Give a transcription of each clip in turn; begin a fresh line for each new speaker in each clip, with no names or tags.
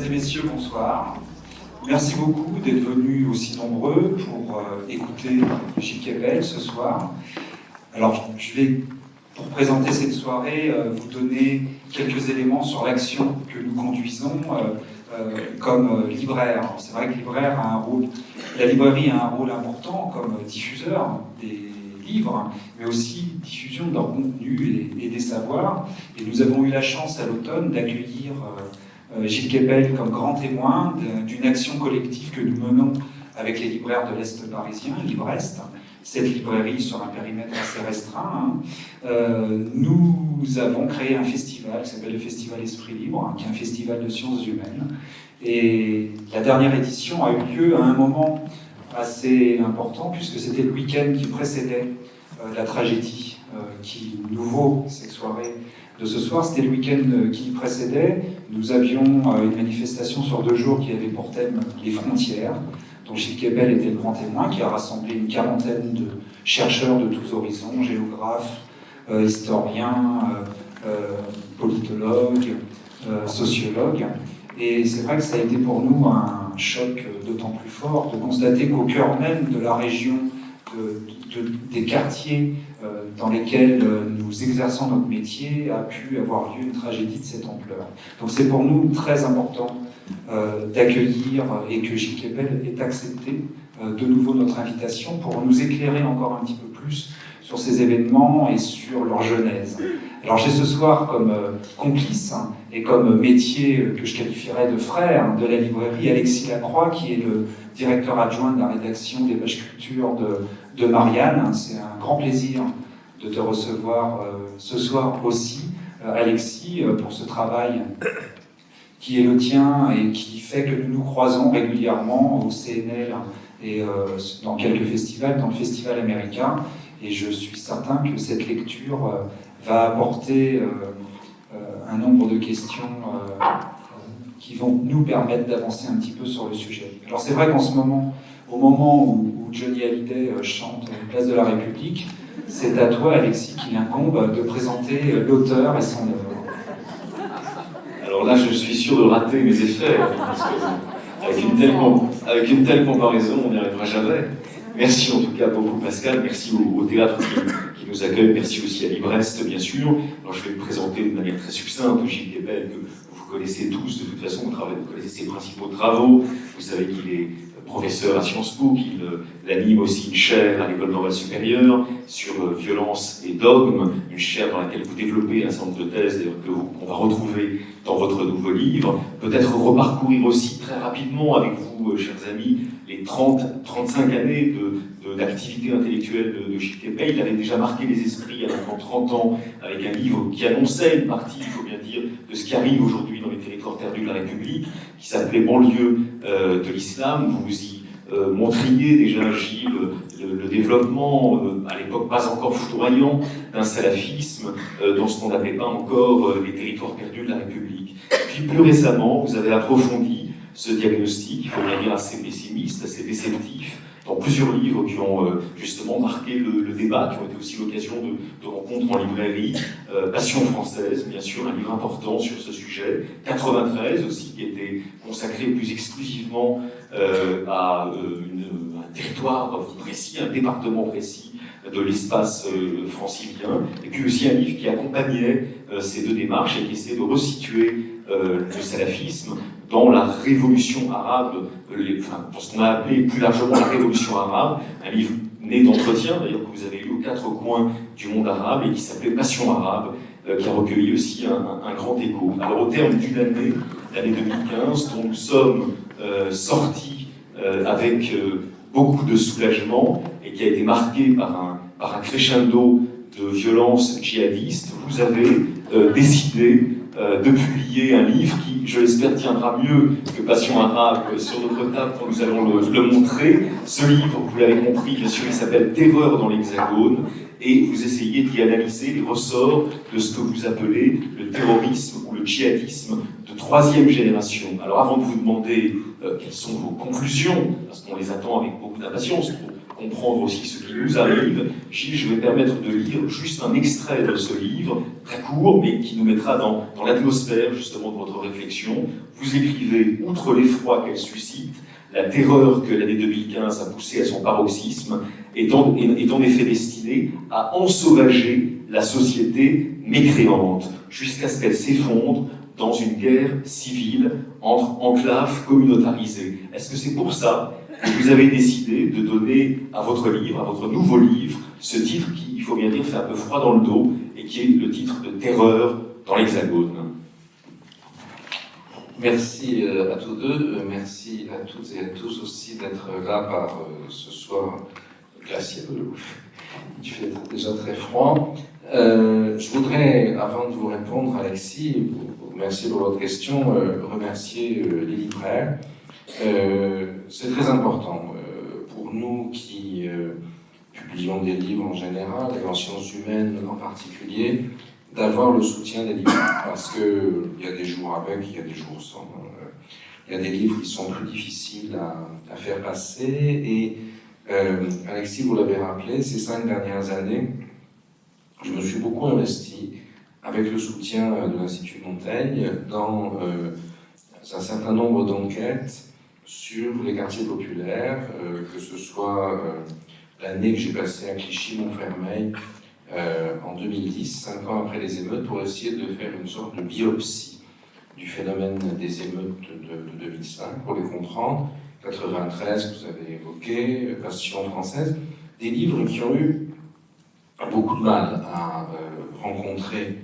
Mesdames et messieurs, bonsoir. Merci beaucoup d'être venus aussi nombreux pour écouter Gilles Kepel ce soir. Alors, je vais, pour présenter cette soirée, vous donner quelques éléments sur l'action que nous conduisons comme libraire. C'est vrai que la librairie a un rôle important comme diffuseur des livres, mais aussi diffusion de leur contenu et des savoirs. Et nous avons eu la chance à l'automne d'accueillir Gilles Kepel comme grand témoin d'une action collective que nous menons avec les libraires de l'Est parisien, Librest, cette librairie sur un périmètre assez restreint. Nous avons créé un festival qui s'appelle le Festival Esprit Libre, qui est un festival de sciences humaines. Et la dernière édition a eu lieu à un moment assez important, puisque c'était le week-end qui précédait la tragédie qui nous vaut cette soirée de ce soir. C'était le week-end qui précédait. Nous avions une manifestation sur 2 jours qui avait pour thème les frontières, dont Gilles Kepel était le grand témoin, qui a rassemblé une quarantaine de chercheurs de tous horizons, géographes, historiens, politologues, sociologues. Et c'est vrai que ça a été pour nous un choc d'autant plus fort de constater qu'au cœur même de la région, des quartiers dans lesquels nous exerçons notre métier, a pu avoir lieu une tragédie de cette ampleur. Donc c'est pour nous très important d'accueillir et que Gilles Kepel ait accepté de nouveau notre invitation pour nous éclairer encore un petit peu plus sur ces événements et sur leur genèse. Alors j'ai ce soir comme complice et comme métier que je qualifierais de frère de la librairie Alexis Lacroix, qui est le directeur adjoint de la rédaction des pages culture de Marianne. C'est un grand plaisir de te recevoir ce soir aussi, Alexis, pour ce travail qui est le tien et qui fait que nous nous croisons régulièrement au CNL et dans quelques festivals, dans le Festival américain. Et je suis certain que cette lecture va apporter un nombre de questions qui vont nous permettre d'avancer un petit peu sur le sujet. Alors c'est vrai qu'en ce moment, au moment où Johnny Hallyday chante Place de la République, c'est à toi, Alexis, qu'il incombe de présenter l'auteur et son œuvre.
Alors là, je suis sûr de rater mes effets, parce que avec une telle comparaison, on n'y arrivera jamais. Merci en tout cas beaucoup Pascal, merci au théâtre qui nous accueille, merci aussi à Librest bien sûr. Alors je vais me présenter de manière très succincte Gilles Kepel, que vous connaissez tous de toute façon, vous connaissez ses principaux travaux, vous savez qu'il est professeur à Sciences Po, qu'il anime aussi une chaire à l'École normale supérieure sur violence et dogme, une chaire dans laquelle vous développez un certain nombre de thèses d'ailleurs qu'on va retrouver dans votre nouveau livre. Peut-être reparcourir aussi très rapidement avec vous, chers amis, les 30-35 années d'activité intellectuelle de Gilles Kepel. Il avait déjà marqué les esprits à 30 ans avec un livre qui annonçait une partie, il faut bien dire, de ce qui arrive aujourd'hui dans les territoires perdus de la République, qui s'appelait Banlieue de l'islam. Vous y montriez déjà, Gilles, le développement, à l'époque pas encore foudroyant, d'un salafisme dans ce qu'on n'appelait pas encore les territoires perdus de la République. Puis plus récemment, vous avez approfondi ce diagnostic, il faut bien dire assez pessimiste, assez déceptif, dans plusieurs livres qui ont justement marqué le débat, qui ont été aussi l'occasion de rencontres en librairie. Passion française, bien sûr, un livre important sur ce sujet. 93 aussi, qui était consacré plus exclusivement à un territoire précis, un département précis de l'espace francilien. Et puis aussi un livre qui accompagnait ces deux démarches et qui essayait de resituer le salafisme dans la révolution arabe, dans ce qu'on a appelé plus largement la révolution arabe, un livre né d'entretien, d'ailleurs, que vous avez lu aux 4 coins du monde arabe et qui s'appelait Passion arabe, qui a recueilli aussi un grand écho. Alors au terme d'une année, l'année 2015, dont nous sommes sortis avec beaucoup de soulagement et qui a été marquée par un crescendo de violence djihadiste, vous avez décidé de publier un livre qui, je l'espère, tiendra mieux que Passion arabe sur notre table quand nous allons le montrer. Ce livre, vous l'avez compris, bien sûr, il s'appelle Terreur dans l'Hexagone, et vous essayez d'y analyser les ressorts de ce que vous appelez le terrorisme ou le djihadisme de 3e génération. Alors avant de vous demander quelles sont vos conclusions, parce qu'on les attend avec beaucoup d'impatience, comprendre aussi ce qui nous arrive, Gilles, je vais me permettre de lire juste un extrait de ce livre, très court, mais qui nous mettra dans l'atmosphère justement de votre réflexion. Vous écrivez, outre l'effroi qu'elle suscite, la terreur que l'année 2015 a poussée à son paroxysme est en effet destinée à ensauvager la société mécréante, jusqu'à ce qu'elle s'effondre dans une guerre civile entre enclaves communautarisées. Est-ce que c'est pour ça que vous avez décidé de donner à votre livre, à votre nouveau livre, ce titre qui, il faut bien dire, fait un peu froid dans le dos, et qui est le titre de Terreur dans l'Hexagone?
Merci à tous deux, merci à toutes et à tous aussi d'être là par ce soir glacial, il fait déjà très froid. Je voudrais, avant de vous répondre, Alexis, vous remercier pour votre question, remercier les libraires. C'est très important pour nous qui publions des livres en général, et en sciences humaines en particulier, d'avoir le soutien des libraires, parce qu'il y a des jours avec, il y a des jours sans. Il y a des livres qui sont plus difficiles à faire passer, et Alexis, vous l'avez rappelé, ces 5 dernières années, je me suis beaucoup investi avec le soutien de l'Institut Montaigne dans un certain nombre d'enquêtes sur les quartiers populaires, que ce soit l'année que j'ai passée à Clichy-Montfermeil en 2010, 5 ans après les émeutes, pour essayer de faire une sorte de biopsie du phénomène des émeutes de 2005, pour les comprendre. 93, que vous avez évoqué, Passion française, des livres qui ont eu beaucoup de mal à rencontrer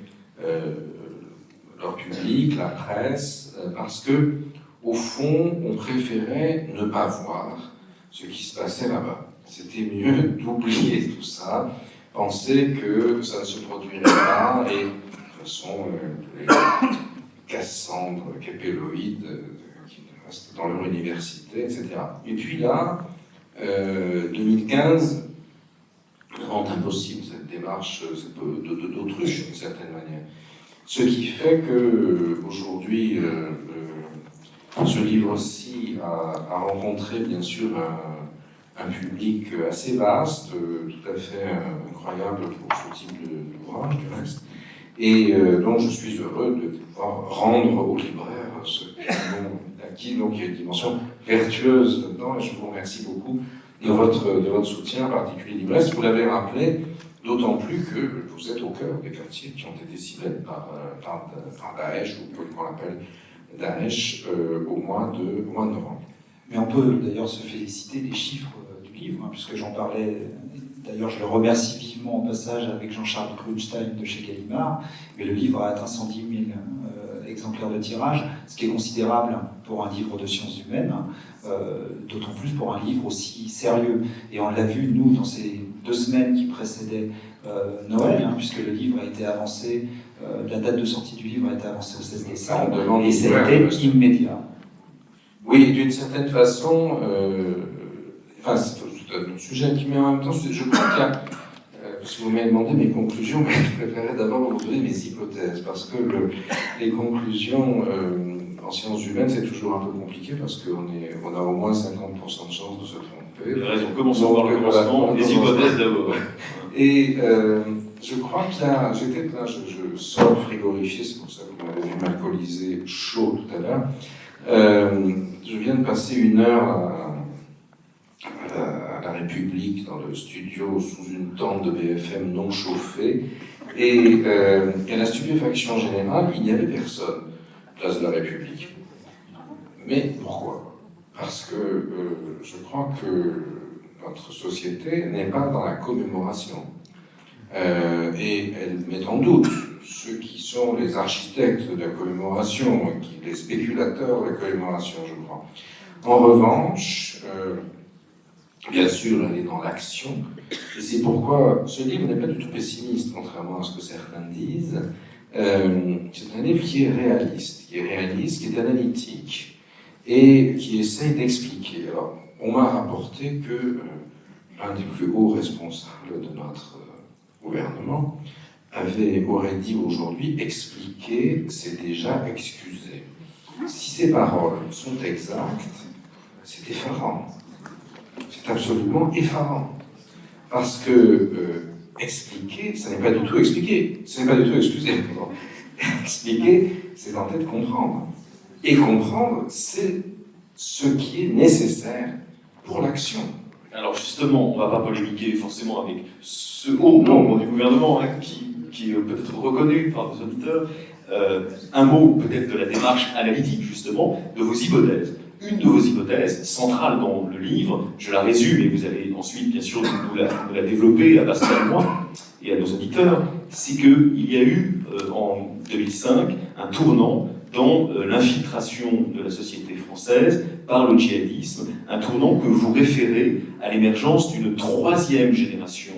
leur public, la presse, parce que, au fond, on préférait ne pas voir ce qui se passait là-bas. C'était mieux d'oublier tout ça, penser que ça ne se produirait pas, et de toute façon, les Cassandre, Képéloïdes, qui restent dans leur université, etc. Et puis là, 2015 rend impossible cette démarche d'autruche, d'une certaine manière. Ce qui fait que aujourd'hui, ce livre-ci a rencontré bien sûr un public assez vaste, tout à fait incroyable pour ce type d'ouvrage du reste. Et donc je suis heureux de pouvoir rendre aux libraires ce qu'ils ont acquis. Donc il y a une dimension vertueuse là-dedans, et je vous remercie beaucoup de votre soutien, en particulier libraire. Vous l'avez rappelé, d'autant plus que vous êtes au cœur des quartiers qui ont été ciblés par Daesh, ou qu'on l'appelle Daesh, au mois de novembre.
Mais on peut d'ailleurs se féliciter des chiffres du livre, hein, puisque j'en parlais. D'ailleurs, je le remercie vivement au passage avec Jean-Charles Grunstein de chez Gallimard. Mais le livre a atteint 110 000 exemplaires de tirage, ce qui est considérable pour un livre de sciences humaines, d'autant plus pour un livre aussi sérieux. Et on l'a vu, nous, dans ces 2 semaines qui précédaient Noël, hein, puisque le livre a été avancé, la date de sortie du livre a été avancée au 16 décembre, et c'était immédiat.
Oui, d'une certaine façon, c'est un autre sujet qui met en même temps, je crois qu'il y a, parce que vous m'avez demandé mes conclusions, mais je préférais d'abord vous donner mes hypothèses, parce que les conclusions en sciences humaines, c'est toujours un peu compliqué, parce qu'on a au moins 50% de chances de se tromper.
Vous avez raison, commençons par le commencement, les hypothèses d'abord.
Et je crois qu'il y a, j'étais là, je sors frigorifié, c'est pour ça que vous m'avez vu m'alcooliser chaud tout à l'heure. Je viens de passer 1 heure à la République, dans le studio, sous une tente de BFM non chauffée, et à la stupéfaction générale, il n'y avait personne, place de la République. Mais pourquoi? Parce que je crois que notre société n'est pas dans la commémoration. Et elle met en doute ceux qui sont les architectes de la commémoration, les spéculateurs de la commémoration, je crois. En revanche, bien sûr, elle est dans l'action, et c'est pourquoi ce livre n'est pas du tout pessimiste, contrairement à ce que certains disent. C'est un livre qui est réaliste, qui est analytique, et qui essaye d'expliquer. Alors, on m'a rapporté que un des plus hauts responsables de notre gouvernement aurait dit aujourd'hui « expliquer, c'est déjà excuser ». Si ces paroles sont exactes, c'est effarant. C'est absolument effarant. Parce que expliquer, ça n'est pas du tout expliquer. Ce n'est pas du tout excuser. Expliquer, c'est tenter de comprendre. Et comprendre, c'est ce qui est nécessaire pour l'action.
Alors justement, on ne va pas polémiquer forcément avec ce haut membre du gouvernement hein, qui est peut-être reconnu par nos auditeurs. Un mot peut-être de la démarche analytique justement, de vos hypothèses. Une de vos hypothèses centrales dans le livre, je la résume et vous allez ensuite bien sûr nous la développer à Pascal et moi et à nos auditeurs, c'est qu'il y a eu en 2005 un tournant dans l'infiltration de la société française par le djihadisme, un tournant que vous référez à l'émergence d'une troisième génération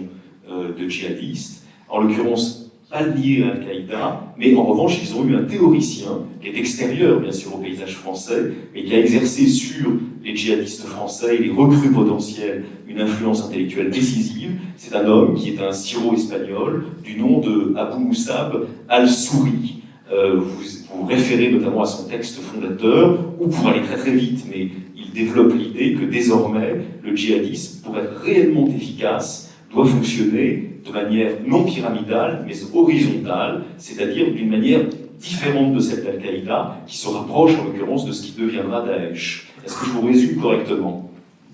de djihadistes, en l'occurrence pas liés à Al-Qaïda, mais en revanche ils ont eu un théoricien qui est extérieur bien sûr au paysage français, mais qui a exercé sur les djihadistes français et les recrues potentielles une influence intellectuelle décisive. C'est un homme qui est un syro-espagnol du nom de Abou Moussab al-Souri. Vous référez notamment à son texte fondateur, ou pour aller très très vite, mais il développe l'idée que désormais, le djihadisme, pour être réellement efficace, doit fonctionner de manière non pyramidale, mais horizontale, c'est-à-dire d'une manière différente de celle d'Al-Qaïda, qui se rapproche en l'occurrence de ce qui deviendra Daesh. Est-ce que je vous résume correctement?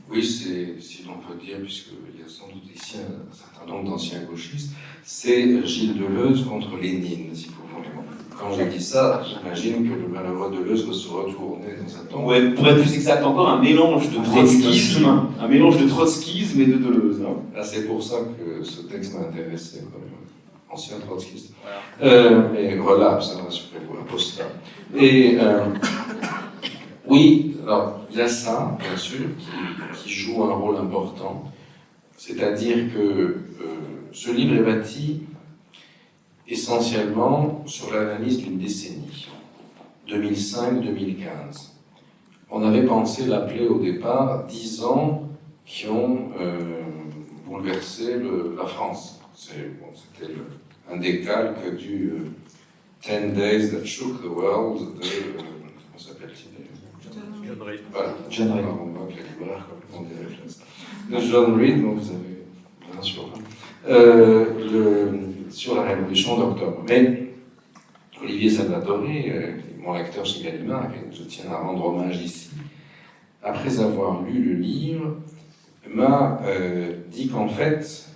Oui, c'est, si l'on peut dire, puisqu'il y a sans doute ici un certain nombre d'anciens gauchistes, c'est Gilles Deleuze contre Lénine, si vous voulez. Quand je dis ça, j'imagine que le malheureux Deleuze va se retourner dans sa tombe.
Ouais, pour être plus exact encore, un mélange de trotskisme et de Deleuze. Hein.
Ah, c'est pour ça que ce texte m'a intéressé, comme ancien trotskiste. Voilà. Mais voilà, ça va se prévoir, apostat. Et oui, alors il y a ça, bien sûr, qui joue un rôle important. C'est-à-dire que ce livre est bâti essentiellement sur l'analyse d'une décennie, 2005-2015. On avait pensé l'appeler au départ 10 ans qui ont bouleversé la France. C'était un décalque du 10 Days That Shook the World de... comment s'appelle-t-il d'ailleurs?
John Reed.
Voilà,
John Reed.
On voit que les libraires complètement des réflexes. De John Reed, donc vous avez bien sûr... sur la Révolution d'octobre. Mais Olivier Salvatore, mon lecteur chez Gallimard, que je tiens à rendre hommage ici, après avoir lu le livre, m'a dit qu'en fait,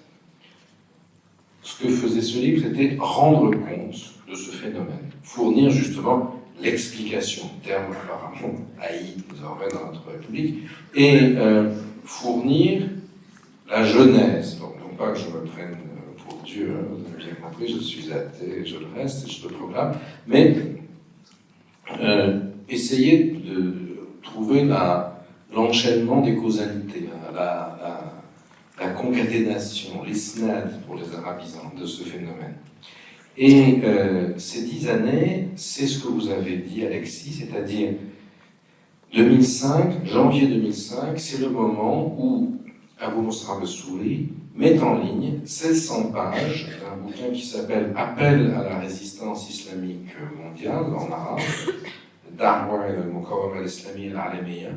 ce que faisait ce livre, c'était rendre compte de ce phénomène, fournir justement l'explication, terme apparemment haï désormais dans notre République, et fournir la genèse. Donc, non pas que je me prenne pour Dieu, vous avez bien compris, je suis athée, je le reste, et je le proclame, mais essayer de trouver l'enchaînement des causalités, la concaténation, l'isnad pour les arabisants de ce phénomène. Et ces 10 années, c'est ce que vous avez dit, Alexis, c'est-à-dire 2005, janvier 2005, c'est le moment où Abou Moussab al-Souri met en ligne 1600 pages d'un bouquin qui s'appelle Appel à la résistance islamique mondiale, en arabe, Da'wa al-Muqawama al-Islami al-Alamiyya,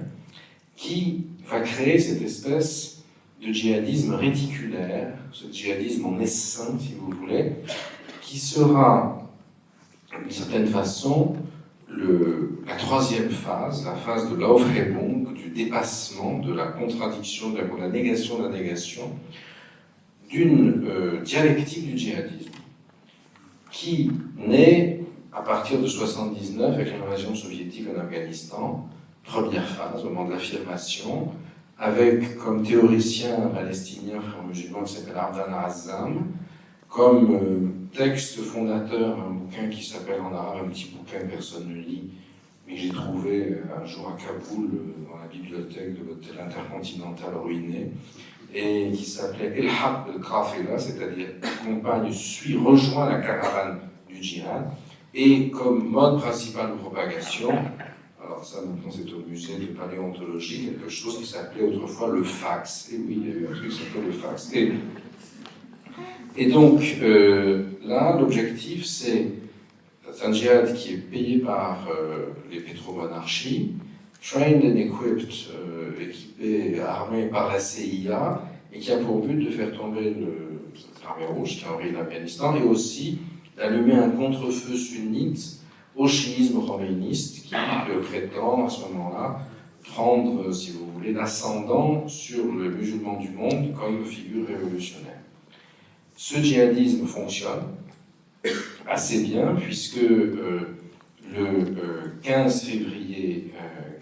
qui va créer cette espèce de djihadisme réticulaire, ce djihadisme en essaim, si vous voulez, qui sera, d'une certaine façon, la troisième phase, la phase de l'Aufhebung, du dépassement, de la contradiction, de la négation de la négation, d'une dialectique du djihadisme, qui naît à partir de 1979 avec l'invasion soviétique en Afghanistan, première phase, au moment de l'affirmation, avec comme théoricien palestinien, frère musulman, qui s'appelle Ardan Azzam, comme texte fondateur, un bouquin qui s'appelle en arabe, un petit bouquin que personne ne lit, mais que j'ai trouvé un jour à Kaboul, dans la bibliothèque de l'hôtel intercontinental ruiné, et qui s'appelait El Haq al-Qafila, c'est-à-dire accompagne, suit, rejoint la caravane du djihad, et comme mode principal de propagation, alors ça maintenant c'est au musée de paléontologie, quelque chose qui s'appelait autrefois le fax. Et oui, il y a eu un truc qui s'appelait le fax. Et donc là, l'objectif c'est un djihad qui est payé par les pétromonarchies, trained and equipped, équipé, armé par la CIA, et qui a pour but de faire tomber l'armée rouge qui a envahi l'Afghanistan, et aussi d'allumer un contre-feu sunnite au chiisme khomeiniste qui prétend à ce moment-là prendre, si vous voulez, l'ascendant sur le musulman du monde comme figure révolutionnaire. Ce djihadisme fonctionne assez bien puisque le 15 février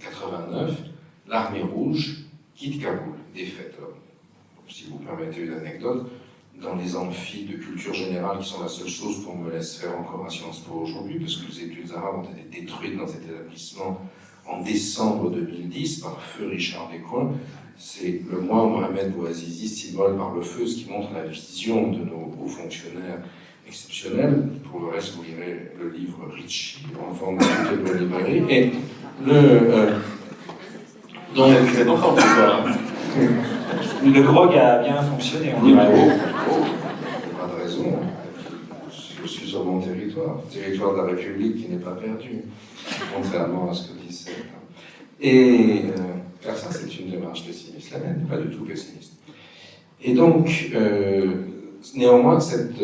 89, l'armée rouge quitte Kaboul, défaite. Si vous permettez une anecdote, dans les amphis de culture générale, qui sont la seule chose qu'on me laisse faire encore à Sciences Po aujourd'hui, parce que les études arabes ont été détruites dans cet établissement en décembre 2010 par feu Richard Descoings. C'est le mois où Mohamed Bouazizi s'immole par le feu, ce qui montre la vision de nos hauts fonctionnaires exceptionnels. Pour le reste, vous lirez le livre Ritchie, enfant de la librairie. Et
donc, c'est important pour toi.
Le grog a bien fonctionné.
Il n'y a pas de raison. Je suis sur mon territoire de la République qui n'est pas perdu, contrairement à ce que disent certains. Et car ça, c'est une démarche pessimiste, la mienne, pas du tout pessimiste. Et donc, néanmoins, cette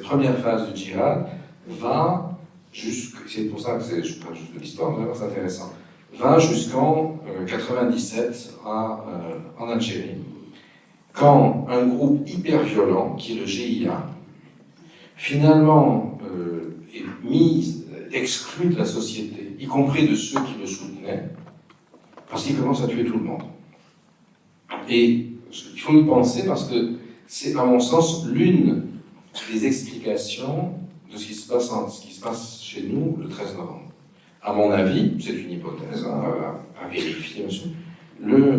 première phase du djihad va c'est pour ça que je parle juste de l'histoire, vraiment c'est intéressant, va jusqu'en 97 en Algérie, quand un groupe hyper violent, qui est le GIA, finalement est exclu de la société, y compris de ceux qui le soutenaient, parce qu'il commence à tuer tout le monde. Et il faut y penser parce que c'est, à mon sens, l'une des explications de ce qui se passe chez nous le 13 novembre. À mon avis, c'est une hypothèse à vérifier, monsieur,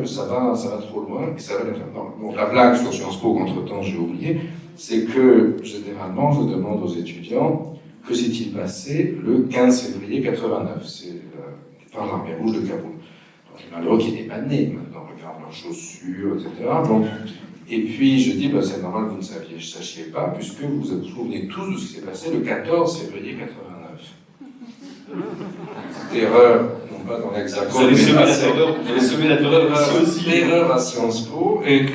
ça va trop loin, et ça va être... Bon, la blague sur Sciences Po, qu'entre-temps j'ai oublié, c'est que, généralement, je demande aux étudiants que s'est-il passé le 15 février 89, c'est par l'armée rouge de Kaboul. Donc, les malheureux qui n'étaient pas nés, maintenant, regardent leurs chaussures, etc. Bon. Et puis, je dis, c'est normal que vous ne sachiez pas, puisque vous vous souvenez tous de ce qui s'est passé le 14 février 89. Erreur, non pas dans l'Hexagone.
Vous avez semé la terreur ici aussi.
Erreur à Sciences Po, et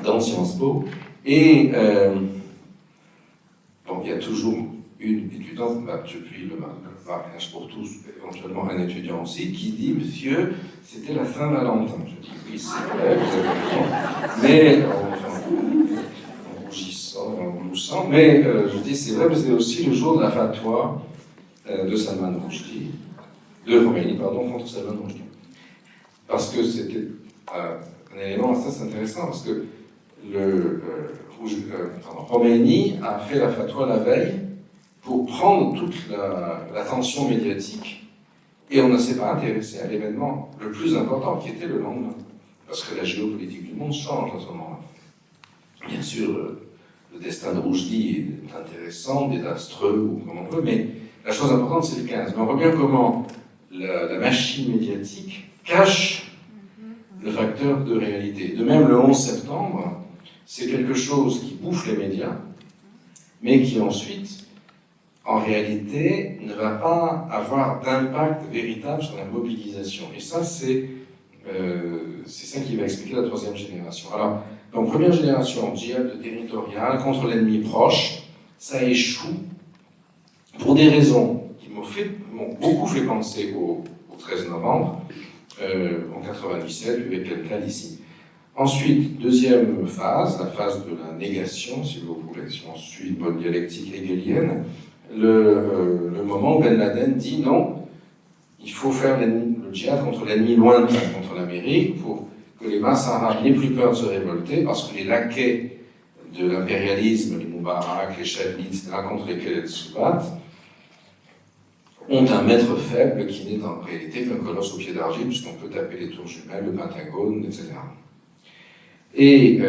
dans Sciences Po. Et donc, il y a toujours une étudiante, depuis le mariage pour tous, éventuellement un étudiant aussi, qui dit, monsieur, c'était la Saint-Valentin. Je dis, oui, c'est vrai, vous avez raison, mais, en rougissant, en gloussant, mais je dis, c'est vrai, mais c'était aussi le jour de la fatwa de Salman Rushdie, de Khomeini, pardon, contre Salman Rushdie. Parce que c'était un élément assez intéressant, parce que Khomeini a fait la fatwa la veille pour prendre toute l'attention médiatique, et on ne s'est pas intéressé à l'événement le plus important qui était le lendemain, parce que la géopolitique du monde change à ce moment-là. Bien sûr, le destin de Rushdie est intéressant, désastreux, ou comme on veut, mais la chose importante, c'est le 15. Mais on voit bien comment la machine médiatique cache le facteur de réalité. De même, le 11 septembre, c'est quelque chose qui bouffe les médias, mais qui ensuite, en réalité, ne va pas avoir d'impact véritable sur la mobilisation. Et ça, c'est ça qui va expliquer la troisième génération. Alors, donc, première génération, djihad territorial contre l'ennemi proche, ça échoue pour des raisons qui m'ont beaucoup fait penser au 13 novembre, en 97, avec quelqu'un d'ici. Ensuite, deuxième phase, la phase de la négation, si vous voulez, si on suit une bonne dialectique hegelienne, le moment où Ben Laden dit non, il faut faire le djihad contre l'ennemi lointain, contre l'Amérique, pour que les masses arabes n'aient plus peur de se révolter, parce que les laquais de l'impérialisme, les Moubarak, les Chadlis, etc., contre lesquels elles se battent, ont un maître faible qui n'est en réalité qu'un colosse au pied d'argile, puisqu'on peut taper les tours jumelles, le Pentagone, etc. Et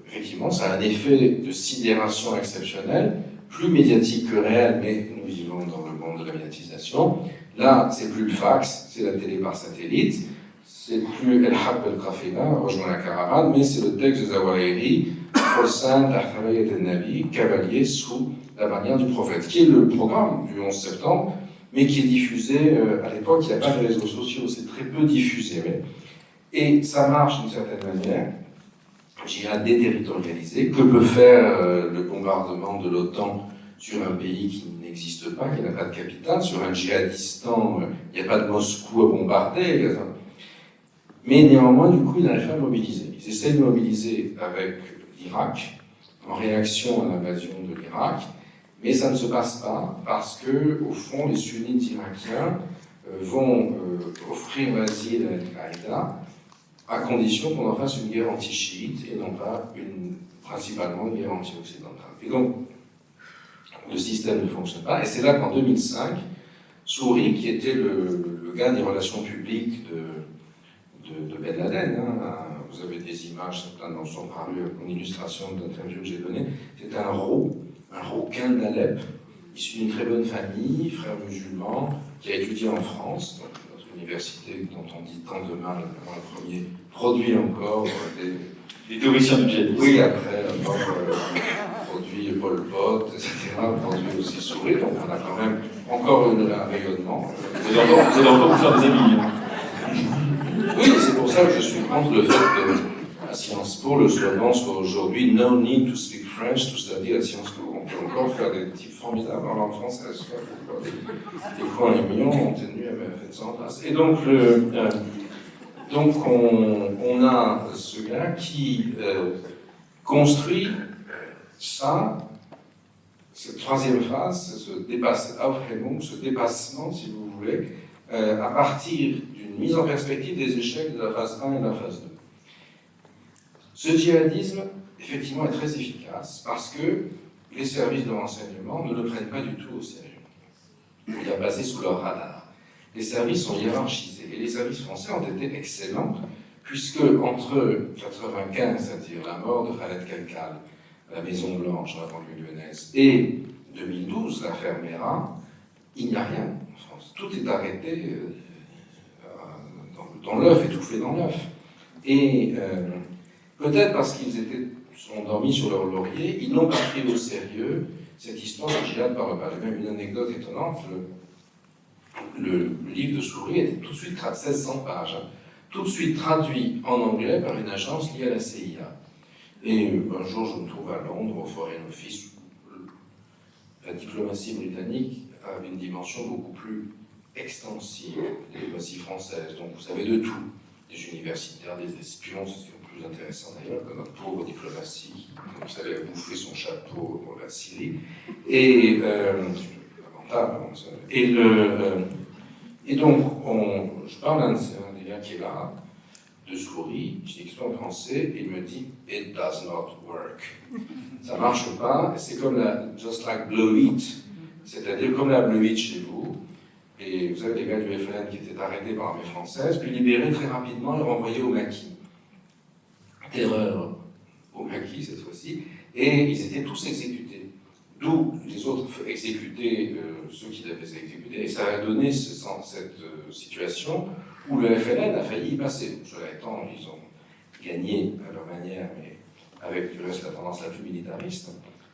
effectivement, ça a un effet de sidération exceptionnel, plus médiatique que réel, mais nous vivons dans le monde de la médiatisation. Là, c'est plus le fax, c'est la télé par satellite, c'est plus El Hab El Khafina, rejoint la caravane, mais c'est le texte de Zawahiri, Khossan, Ahmayet El Nabi, cavalier sous la bannière du prophète, qui est le programme du 11 septembre, mais qui est diffusé, à l'époque, il n'y a pas de réseaux sociaux, c'est très peu diffusé. Et ça marche d'une certaine manière, djihad déterritorialisé. Que peut faire le bombardement de l'OTAN sur un pays qui n'existe pas, qui n'a pas de capitale, sur un djihadistan, il n'y a pas de Moscou à bombarder. Mais néanmoins, du coup, ils n'arrivent pas à mobiliser. Ils essaient de mobiliser avec l'Irak, en réaction à l'invasion de l'Irak, mais ça ne se passe pas parce que, au fond, les sunnites irakiens vont offrir l'asile à Al-Qaïda à condition qu'on en fasse une guerre anti-chiite et non pas principalement une guerre anti-occidentale. Et donc, le système ne fonctionne pas. Et c'est là qu'en 2005, Souri, qui était le gars des relations publiques de Ben Laden, hein, vous avez des images, certains d'entre sont parues en illustration d'interviews que j'ai données, c'était un Rouquin d'Alep, issu d'une très bonne famille, frère musulman, qui a étudié en France, donc notre université dont on dit tant de mal, le premier produit encore
des théoriciens du djihadisme.
Oui, après, produit Pol Pot, etc., produit aussi Souri, donc on a quand même encore un rayonnement.
Vous allez encore vous faire des amis.
Oui, c'est pour ça que je suis contre le fait que à Sciences Po, le slogan soit aujourd'hui No need to speak French, tout c'est-à-dire à Sciences Po. On peut encore faire des types formidables en langue française, des coins émignons ont tenu à mettre ça en place. Et donc, on a ce gars qui construit ça, cette troisième phase, ce dépassement, si vous voulez, à partir d'une mise en perspective des échecs de la phase 1 et de la phase 2. Ce djihadisme, effectivement, est très efficace parce que les services de renseignement ne le prennent pas du tout au sérieux. Il est basé sous leur radar. Les services sont hiérarchisés et les services français ont été excellents puisque entre 1995, c'est-à-dire la mort de Khaled Kelkal à la Maison Blanche dans la banlieue lyonnaise, et 2012, l'affaire Mera, il n'y a rien en France. Tout est arrêté dans l'œuf, étouffé dans l'œuf. Et peut-être parce qu'ils sont endormis sur leur laurier, ils n'ont pas pris au sérieux cette histoire de djihad par le bas. J'ai même une anecdote étonnante. Le livre de Souri était tout de suite 1600 pages, tout de suite traduit en anglais par une agence liée à la CIA. Et un jour, je me trouve à Londres, au Foreign Office. La diplomatie britannique a une dimension beaucoup plus extensive, la diplomatie française. Donc vous savez de tout, des universitaires, des espions, c'est plus intéressant d'ailleurs que notre pauvre diplomatie qui, comme vous savez, a bouffé son chapeau pour la Syrie. Et lamentable. Et donc, je parle d'un des gars qui est là, de Souri, je dis en français, et il me dit « It does not work ». Ça ne marche pas, c'est comme just like Blue Heat, c'est-à-dire comme la Blue Heat chez vous. Et vous savez, les gars du FLN qui étaient arrêtés par l'armée française, puis libérés très rapidement et renvoyés au maquis. Terreur au maquis cette fois-ci, et ils étaient tous exécutés. D'où les autres exécutés, ceux qui devaient les exécuter, et ça a donné cette situation où le FLN a failli y passer. Cela étant, ils ont gagné à leur manière, mais avec du reste la tendance la plus militariste,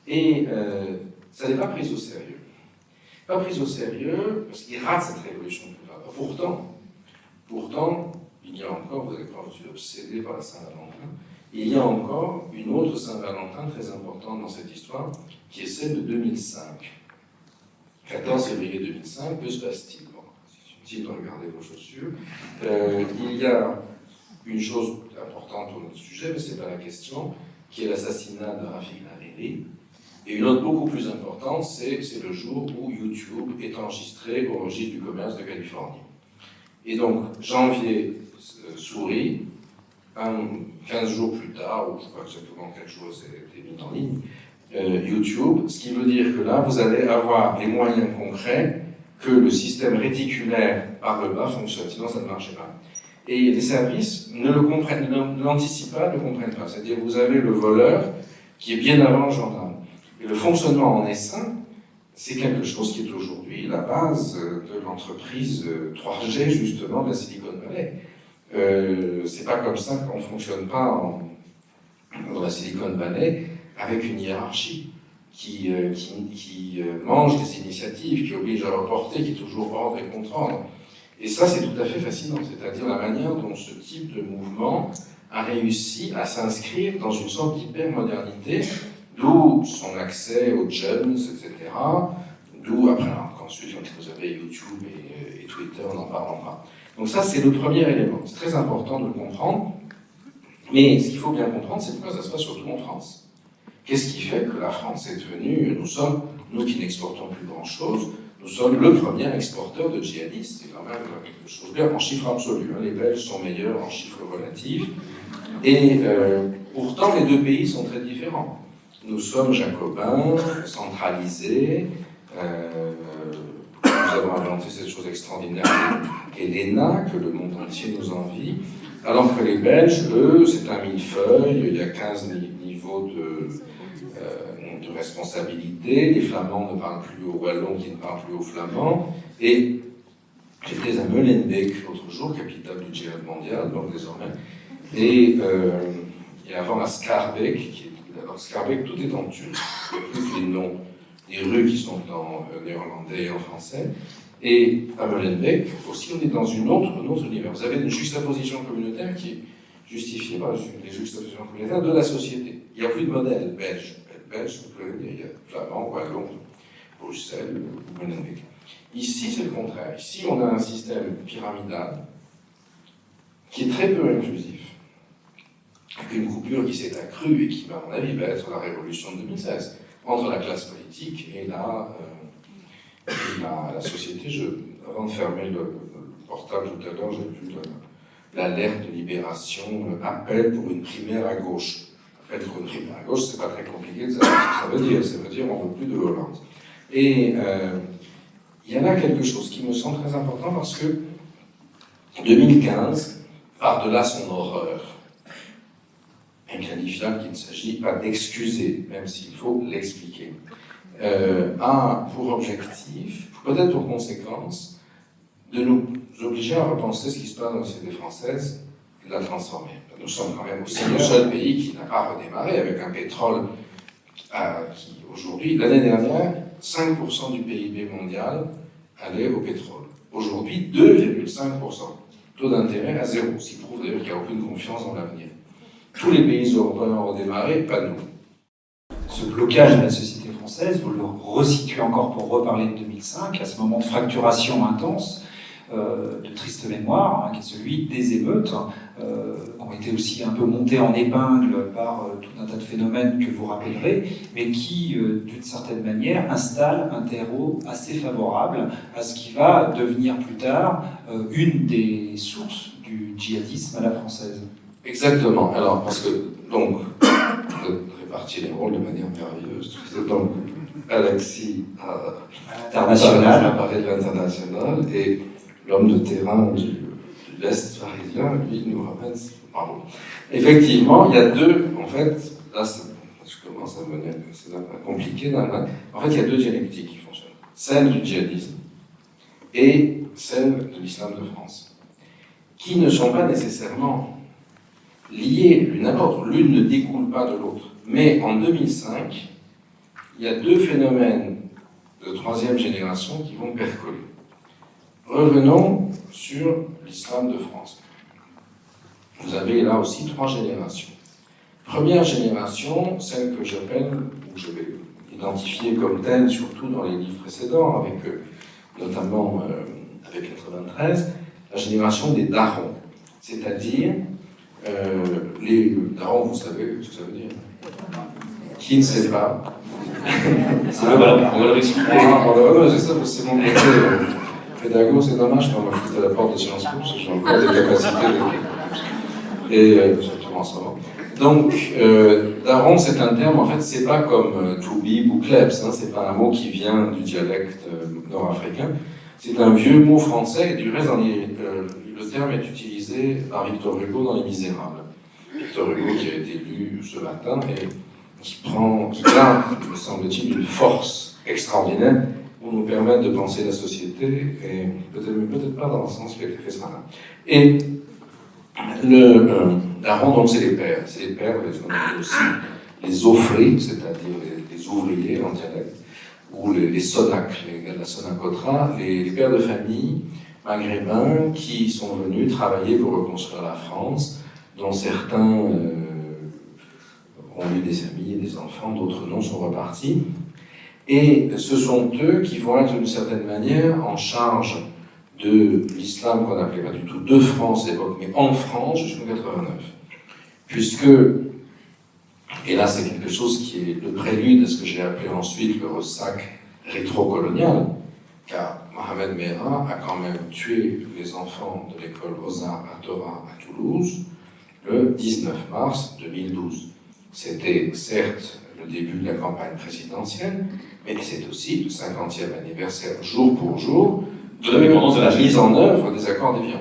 et ça n'est pas pris au sérieux. Pas pris au sérieux, parce qu'ils ratent cette révolution. Pourtant, il y a encore, vous allez voir, je suis obsédé par la Saint-Valentin, il y a encore une autre Saint-Valentin très importante dans cette histoire, qui est celle de 2005. 14 février 2005, que se passe-t-il? Bon, c'est utile de regarder vos chaussures. Il y a une chose importante pour notre sujet, mais ce n'est pas la question, qui est l'assassinat de Rafik Hariri. Et une autre beaucoup plus importante, c'est le jour où YouTube est enregistré au registre du commerce de Californie. Et donc, janvier, Souri, 15 jours plus tard, ou je ne sais pas exactement quel jour c'était mis en ligne, YouTube, ce qui veut dire que là, vous allez avoir les moyens concrets que le système réticulaire par le bas fonctionne, sinon ça ne marchait pas. Et les services ne l'anticipent pas, ne comprennent pas. C'est-à-dire vous avez le voleur qui est bien avant le gendarme. Et le fonctionnement en essaim, c'est quelque chose qui est aujourd'hui la base de l'entreprise 3G, justement, de la Silicon Valley. C'est pas comme ça qu'on ne fonctionne pas dans la Silicon Valley avec une hiérarchie qui mange des initiatives, qui oblige à reporter, qui est toujours ordre et contre-ordre. Et ça, c'est tout à fait fascinant, c'est-à-dire la manière dont ce type de mouvement a réussi à s'inscrire dans une sorte d'hyper-modernité, d'où son accès aux jeunes, etc. D'où, après, ensuite, quand vous avez YouTube et Twitter, n'en parlons pas. Donc ça, c'est le premier élément. C'est très important de le comprendre. Mais ce qu'il faut bien comprendre, c'est pourquoi ça se passe surtout en France. Qu'est-ce qui fait que la France est devenue, nous qui n'exportons plus grand-chose, nous sommes le premier exporteur de djihadistes. C'est quand même quelque chose bien en chiffres absolus. Les Belges sont meilleurs en chiffres relatifs. Et pourtant, les deux pays sont très différents. Nous sommes jacobins, centralisés. Nous avons inventé cette chose extraordinaire qu'est l'ENA, que le monde entier nous envie. Alors que les Belges, eux, c'est un millefeuille, il y a 15 niveaux de responsabilité, les Flamands ne parlent plus aux Wallons qui ne parlent plus aux Flamands, et j'étais à Molenbeek l'autre jour, capitale du djihad mondial, donc désormais, et avant à Schaerbeek, alors Schaerbeek, tout est en turc, tous les noms des rues qui sont en néerlandais et en français, et à Molenbeek aussi, on est dans un autre univers. Vous avez une juxtaposition communautaire qui est justifiée par les juxtapositions communautaires de la société. Il n'y a plus de modèle belge. Vous pouvez dire, il y a Flamand, Wallon, Bruxelles, Molenbeek. Ici, c'est le contraire. Ici, on a un système pyramidal qui est très peu inclusif, avec une coupure qui s'est accrue et qui, à mon avis, va être la révolution de 2016, entre la classe politique et la société. Avant de fermer le portable tout à l'heure, j'ai vu l'alerte de Libération, appel pour une primaire à gauche. Appel pour une primaire à gauche, c'est pas très compliqué de savoir ce que ça veut dire. Ça veut dire on veut plus de Hollande. Et il y en a quelque chose qui me semble très important parce que 2015, par-delà son horreur, inqualifiable qu'il ne s'agit pas d'excuser, même s'il faut l'expliquer, a pour objectif, peut-être pour conséquence, de nous obliger à repenser ce qui se passe dans la société française et de la transformer. Nous sommes quand même aussi le seul pays qui n'a pas redémarré avec un pétrole qui, aujourd'hui, l'année dernière, 5% du PIB mondial allait au pétrole. Aujourd'hui, 2,5%. Taux d'intérêt à zéro, ce qui prouve d'ailleurs qu'il n'y a aucune confiance dans l'avenir. Tous les pays européens ont redémarré, pas nous.
Ce blocage de la société française, vous le resituez encore pour reparler de 2005, à ce moment de fracturation intense, de triste mémoire, qui est celui des émeutes, qui ont été aussi un peu montées en épingle par tout un tas de phénomènes que vous rappellerez, mais qui, d'une certaine manière, installent un terreau assez favorable à ce qui va devenir plus tard une des sources du djihadisme à la française.
Exactement. Alors, parce que, donc, vous répartis les rôles de manière merveilleuse. Donc, Alexis à l'appareil de l'international et l'homme de terrain de l'Est parisien, lui, nous ramène. Bravo. Effectivement, il y a deux, en fait, là, je commence à devenir compliqué. En fait, il y a deux dialectiques qui fonctionnent. Celle du djihadisme et celle de l'islam de France, qui ne sont pas nécessairement liées l'une à l'autre. L'une ne découle pas de l'autre. Mais en 2005, il y a deux phénomènes de troisième génération qui vont percoler. Revenons sur l'islam de France. Vous avez là aussi trois générations. Première génération, celle que j'appelle, ou je vais identifier comme telle, surtout dans les livres précédents, avec notamment avec 93, la génération des darons. C'est-à-dire, les darons, vous savez ce que ça veut dire? Qui ne sait pas?
On va leur expliquer.
C'est ça, c'est mon côté pédago, c'est dommage quand on m'a foutu à la porte de Sciences Po, parce que j'ai encore des capacités et surtout en ce moment. Donc, daron, c'est un terme, en fait, c'est pas comme toubib ou klebs, hein, c'est pas un mot qui vient du dialecte nord-africain, c'est un vieux mot français, et du reste, le terme est utilisé par Victor Hugo dans Les Misérables. Victor Hugo qui a été lu ce matin et qui a, me semble-t-il, une force extraordinaire pour nous permettre de penser la société, et peut-être pas dans le sens qui a été fait ce matin. Et le daron, donc, c'est les pères. C'est les pères, on appelle aussi les offrés, c'est-à-dire les ouvriers en dialecte, ou les sonacres, la sonacotra, les pères de famille maghrébins qui sont venus travailler pour reconstruire la France, dont certains ont eu des amis et des enfants, d'autres non, sont repartis. Et ce sont eux qui vont être d'une certaine manière en charge de l'islam qu'on n'appelait pas du tout de France à l'époque, mais en France jusqu'en 89. Puisque, et là c'est quelque chose qui est le prélude à ce que j'ai appelé ensuite le ressac rétro-colonial, car Mohamed Merah a quand même tué les enfants de l'école Ozar à Torah à Toulouse le 19 mars 2012. C'était certes le début de la campagne présidentielle, mais c'est aussi le 50e anniversaire, jour pour jour, de la mise en œuvre des accords d'Évian.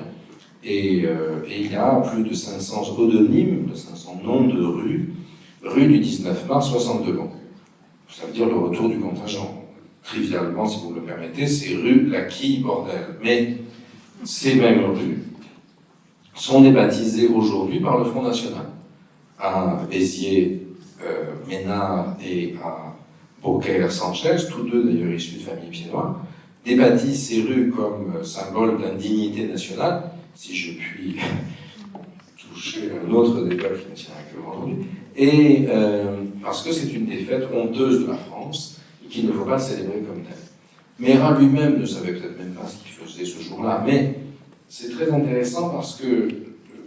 Et il y a plus de 500 odonymes, de 500 noms de rues, rue du 19 mars 62. Bon, ça veut dire le retour du contingent. Trivialement, si vous me le permettez, c'est rue Laquille Bordel. Mais ces mêmes rues sont débaptisées aujourd'hui par le Front National. À Béziers, Ménard et à Beaucaire-Sanchez, tous deux d'ailleurs issus de familles pieds-noirs, débaptisent ces rues comme symbole d'indignité nationale, si je puis toucher un autre débat qui ne tient à cœur aujourd'hui, et parce que c'est une défaite honteuse de la France et qu'il ne faut pas célébrer comme telle. Merah lui-même ne savait peut-être même pas ce qu'il faisait ce jour-là, mais c'est très intéressant parce que,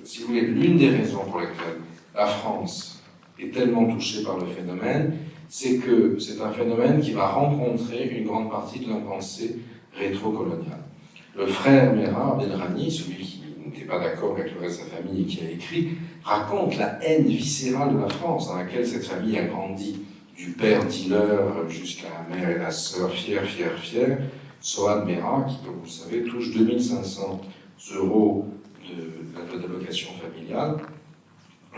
si vous voulez, l'une des raisons pour lesquelles la France est tellement touchée par le phénomène, c'est que c'est un phénomène qui va rencontrer une grande partie de la pensée rétro-coloniale. Le frère Merah Abdelrahmi, celui qui n'était pas d'accord avec le reste de sa famille et qui a écrit, raconte la haine viscérale de la France dans laquelle cette famille a grandi, du père dealer jusqu'à la mère et la sœur fière. Sohad Merah, qui, comme vous le savez, touche 2500 € de l'allocation familiale,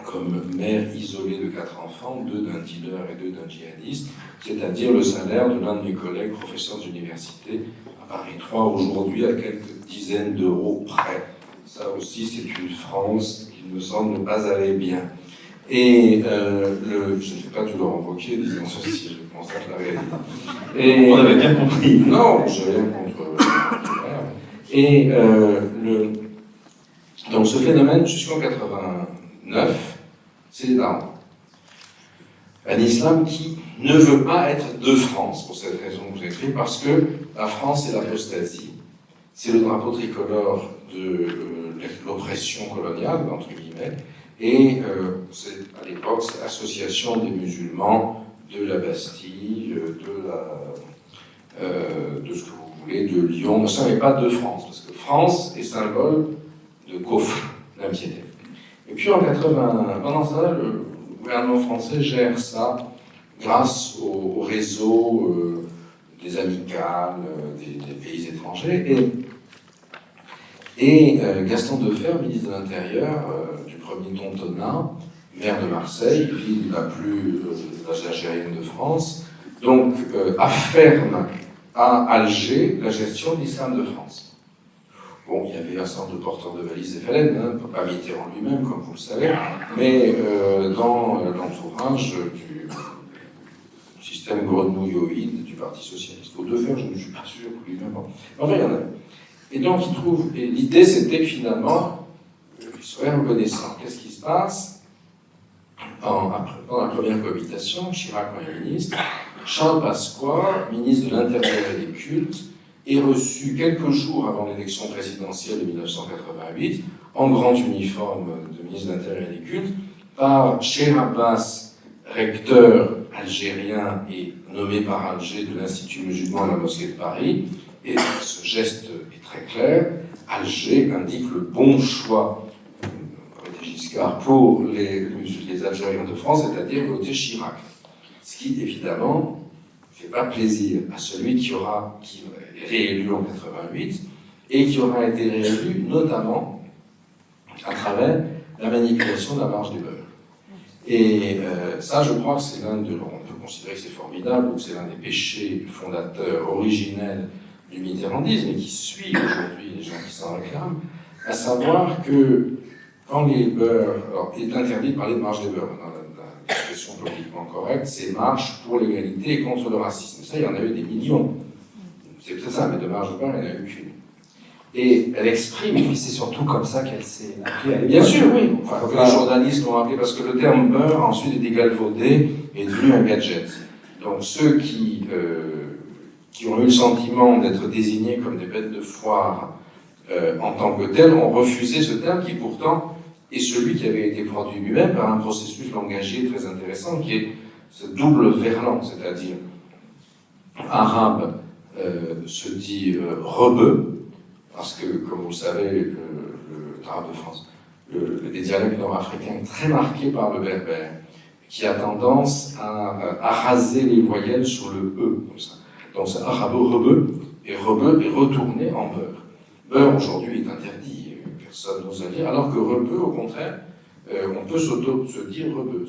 comme mère isolée de 4 enfants, 2 d'un dealer et 2 d'un djihadiste, c'est-à-dire le salaire de l'un de mes collègues professeurs d'université à Paris 3 aujourd'hui à quelques dizaines d'euros près. Ça aussi, c'est une France qui me semble ne pas aller bien. Et je ne fais pas du Laurent Wauquiez disant ceci, je constate la réalité. Et,
on avait bien compris.
Non, je n'ai rien contre. Et donc ce phénomène, jusqu'en 89, c'est les darons. Un islam qui ne veut pas être de France, pour cette raison que vous écrit, parce que la France, c'est l'apostasie. C'est le drapeau tricolore de l'oppression coloniale, entre guillemets, et à l'époque, c'est l'association des musulmans de la Bastille, de ce que vous voulez, de Lyon. Ça n'est pas de France, parce que France est symbole de coffre, d'impiété. Et puis en 80, pendant ça, le gouvernement français gère ça grâce au réseau des amicales, des pays étrangers. Et Gaston Defferre, ministre de l'Intérieur, du premier Tontonat, maire de Marseille, ville la plus algérienne de France, donc afferme à Alger la gestion de l'islam de France. Bon, il y avait un centre de porteurs de valises FLN, pas Mitterrand lui-même, comme vous le savez, mais dans l'entourage du système grenouilloïde du Parti Socialiste. Au Defferre, je ne suis pas sûr que lui-même. Enfin, il y en a. Et donc, il trouve. Et l'idée, c'était que finalement, il serait reconnaissant. Qu'est-ce qui se passe pendant la première cohabitation, Chirac, Premier ministre, Charles Pasqua, ministre de l'Intérieur et des Cultes, est reçu quelques jours avant l'élection présidentielle de 1988, en grand uniforme de ministre de l'Intérieur et des Cultes, par Cheikh Abbas, recteur algérien et nommé par Alger de l'Institut musulman à la Mosquée de Paris. Et ce geste est très clair. Alger indique le bon choix de Giscard pour les Algériens de France, c'est-à-dire voter Chirac. Ce qui, évidemment, ne fait pas plaisir à celui qui est réélu en 88 et qui aura été réélu notamment à travers la manipulation de la marge des beurres. Et ça, je crois que c'est on peut considérer que c'est formidable, ou que c'est l'un des péchés fondateurs originels du mitterrandisme et qui suit aujourd'hui les gens qui s'en réclament, à savoir que quand les beurs, alors il est interdit de parler de marche des beurs dans la expression politiquement correcte, c'est marche pour l'égalité et contre le racisme. Ça, il y en a eu des millions. C'est peut-être ça, mais de marche de beurs, il n'y en a eu qu'une. Et elle exprime.
Et puis c'est surtout comme ça qu'elle s'est appelée à l'époque.
Bien sûr, oui. Enfin, que les journalistes l'ont appelé parce que le terme beurre ensuite est galvaudé et est devenu un gadget. Donc ceux qui ont eu le sentiment d'être désignés comme des bêtes de foire en tant que tels ont refusé ce terme qui pourtant est celui qui avait été produit lui-même par un processus langagier très intéressant qui est ce double verlan, c'est-à-dire arabe se dit rebeu, parce que comme vous le savez, l'arabe de France, les dialectes nord-africains est très marqué par le berbère, qui a tendance à raser les voyelles sur le E, comme ça. Donc c'est arabo-rebeu, et rebeu est retourné en beurre. Beurre aujourd'hui est interdit, personne n'ose le dire, alors que rebeu, au contraire, on peut se dire rebeu.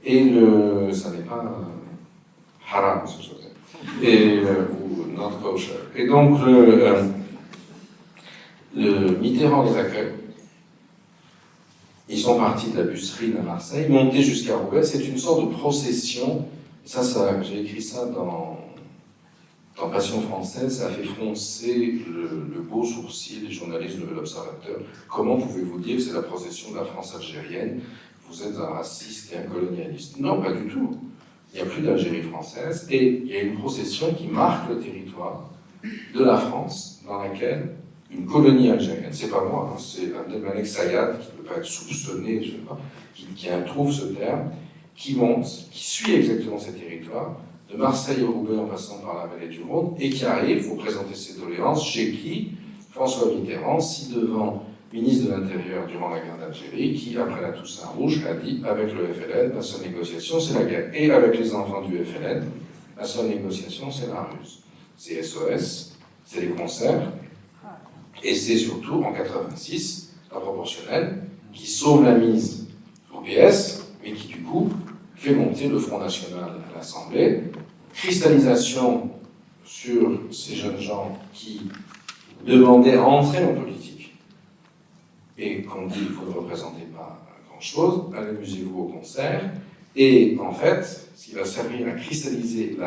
Et ça n'est pas haram, ce chose. Ou not kosher. Et donc le Mitterrand les accueille. Ils sont partis de la Busserine à Marseille, montés jusqu'à Roubaix. C'est une sorte de procession. Ça j'ai écrit ça dans Passion française. Ça a fait froncer le beau sourcil des journalistes de l'Observateur. Comment pouvez-vous dire que c'est la procession de la France algérienne? Vous êtes un raciste et un colonialiste. Non, pas du tout. Il n'y a plus d'Algérie française. Et il y a une procession qui marque le territoire de la France, dans laquelle une colonie algérienne, c'est pas moi, hein, c'est Abdelmalek Sayad, qui ne peut pas être soupçonné, je sais pas, qui trouve ce terme, qui monte, qui suit exactement ces territoires, de Marseille au Roubaix en passant par la vallée du Rhône, et qui arrive pour présenter ses doléances chez qui François Mitterrand, ci-devant ministre de l'Intérieur durant la guerre d'Algérie, qui, après la Toussaint Rouge, a dit avec le FLN, la seule négociation, c'est la guerre. Et avec les enfants du FLN, la seule négociation, c'est la ruse. C'est SOS, c'est les concerts, et c'est surtout, en 86, la proportionnelle, qui sauve la mise au PS, mais qui, du coup, fait monter le Front National à l'Assemblée. Cristallisation sur ces jeunes gens qui demandaient à entrer en politique. Et qu'on dit, vous ne représentez pas grand-chose, amusez-vous au concert. Et en fait, ce qui va servir à cristalliser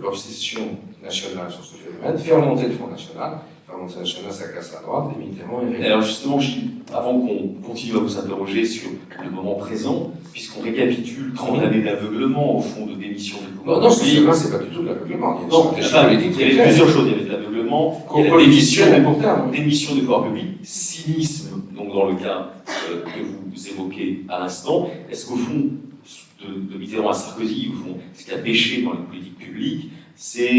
l'obsession nationale sur ce phénomène, faire monter le Front National. Faire national, ça casse à droite, et Mitterrand est...
Alors justement, Gilles, avant qu'on continue à vous interroger sur le moment présent, puisqu'on récapitule 30 années d'aveuglement, au fond, de démission du pouvoir.
Non, c'est pas du tout de l'aveuglement.
Il y avait plusieurs choses. Il y avait de l'aveuglement, il y avait la démission du pouvoir public, cynisme, donc dans le cas que vous évoquez à l'instant. Est-ce qu'au fond, de Mitterrand à Sarkozy, au fond, ce qui a péché dans les politiques publiques, c'est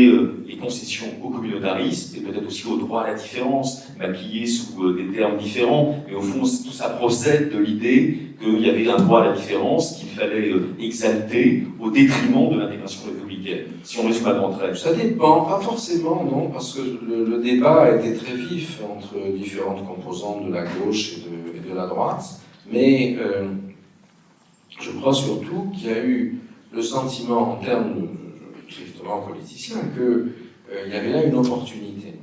les concessions aux communautaristes et peut-être aussi au droit à la différence, maquillées sous des termes différents, mais au fond tout ça procède de l'idée qu'il y avait un droit à la différence qu'il fallait exalter au détriment de l'intégration républicaine. Si on résume à l'entrée.
Ça dépend, pas forcément, non, parce que le débat a été très vif entre différentes composantes de la gauche et de la droite, mais je crois surtout qu'il y a eu le sentiment en termes strictement politicien, qu'il y avait là une opportunité.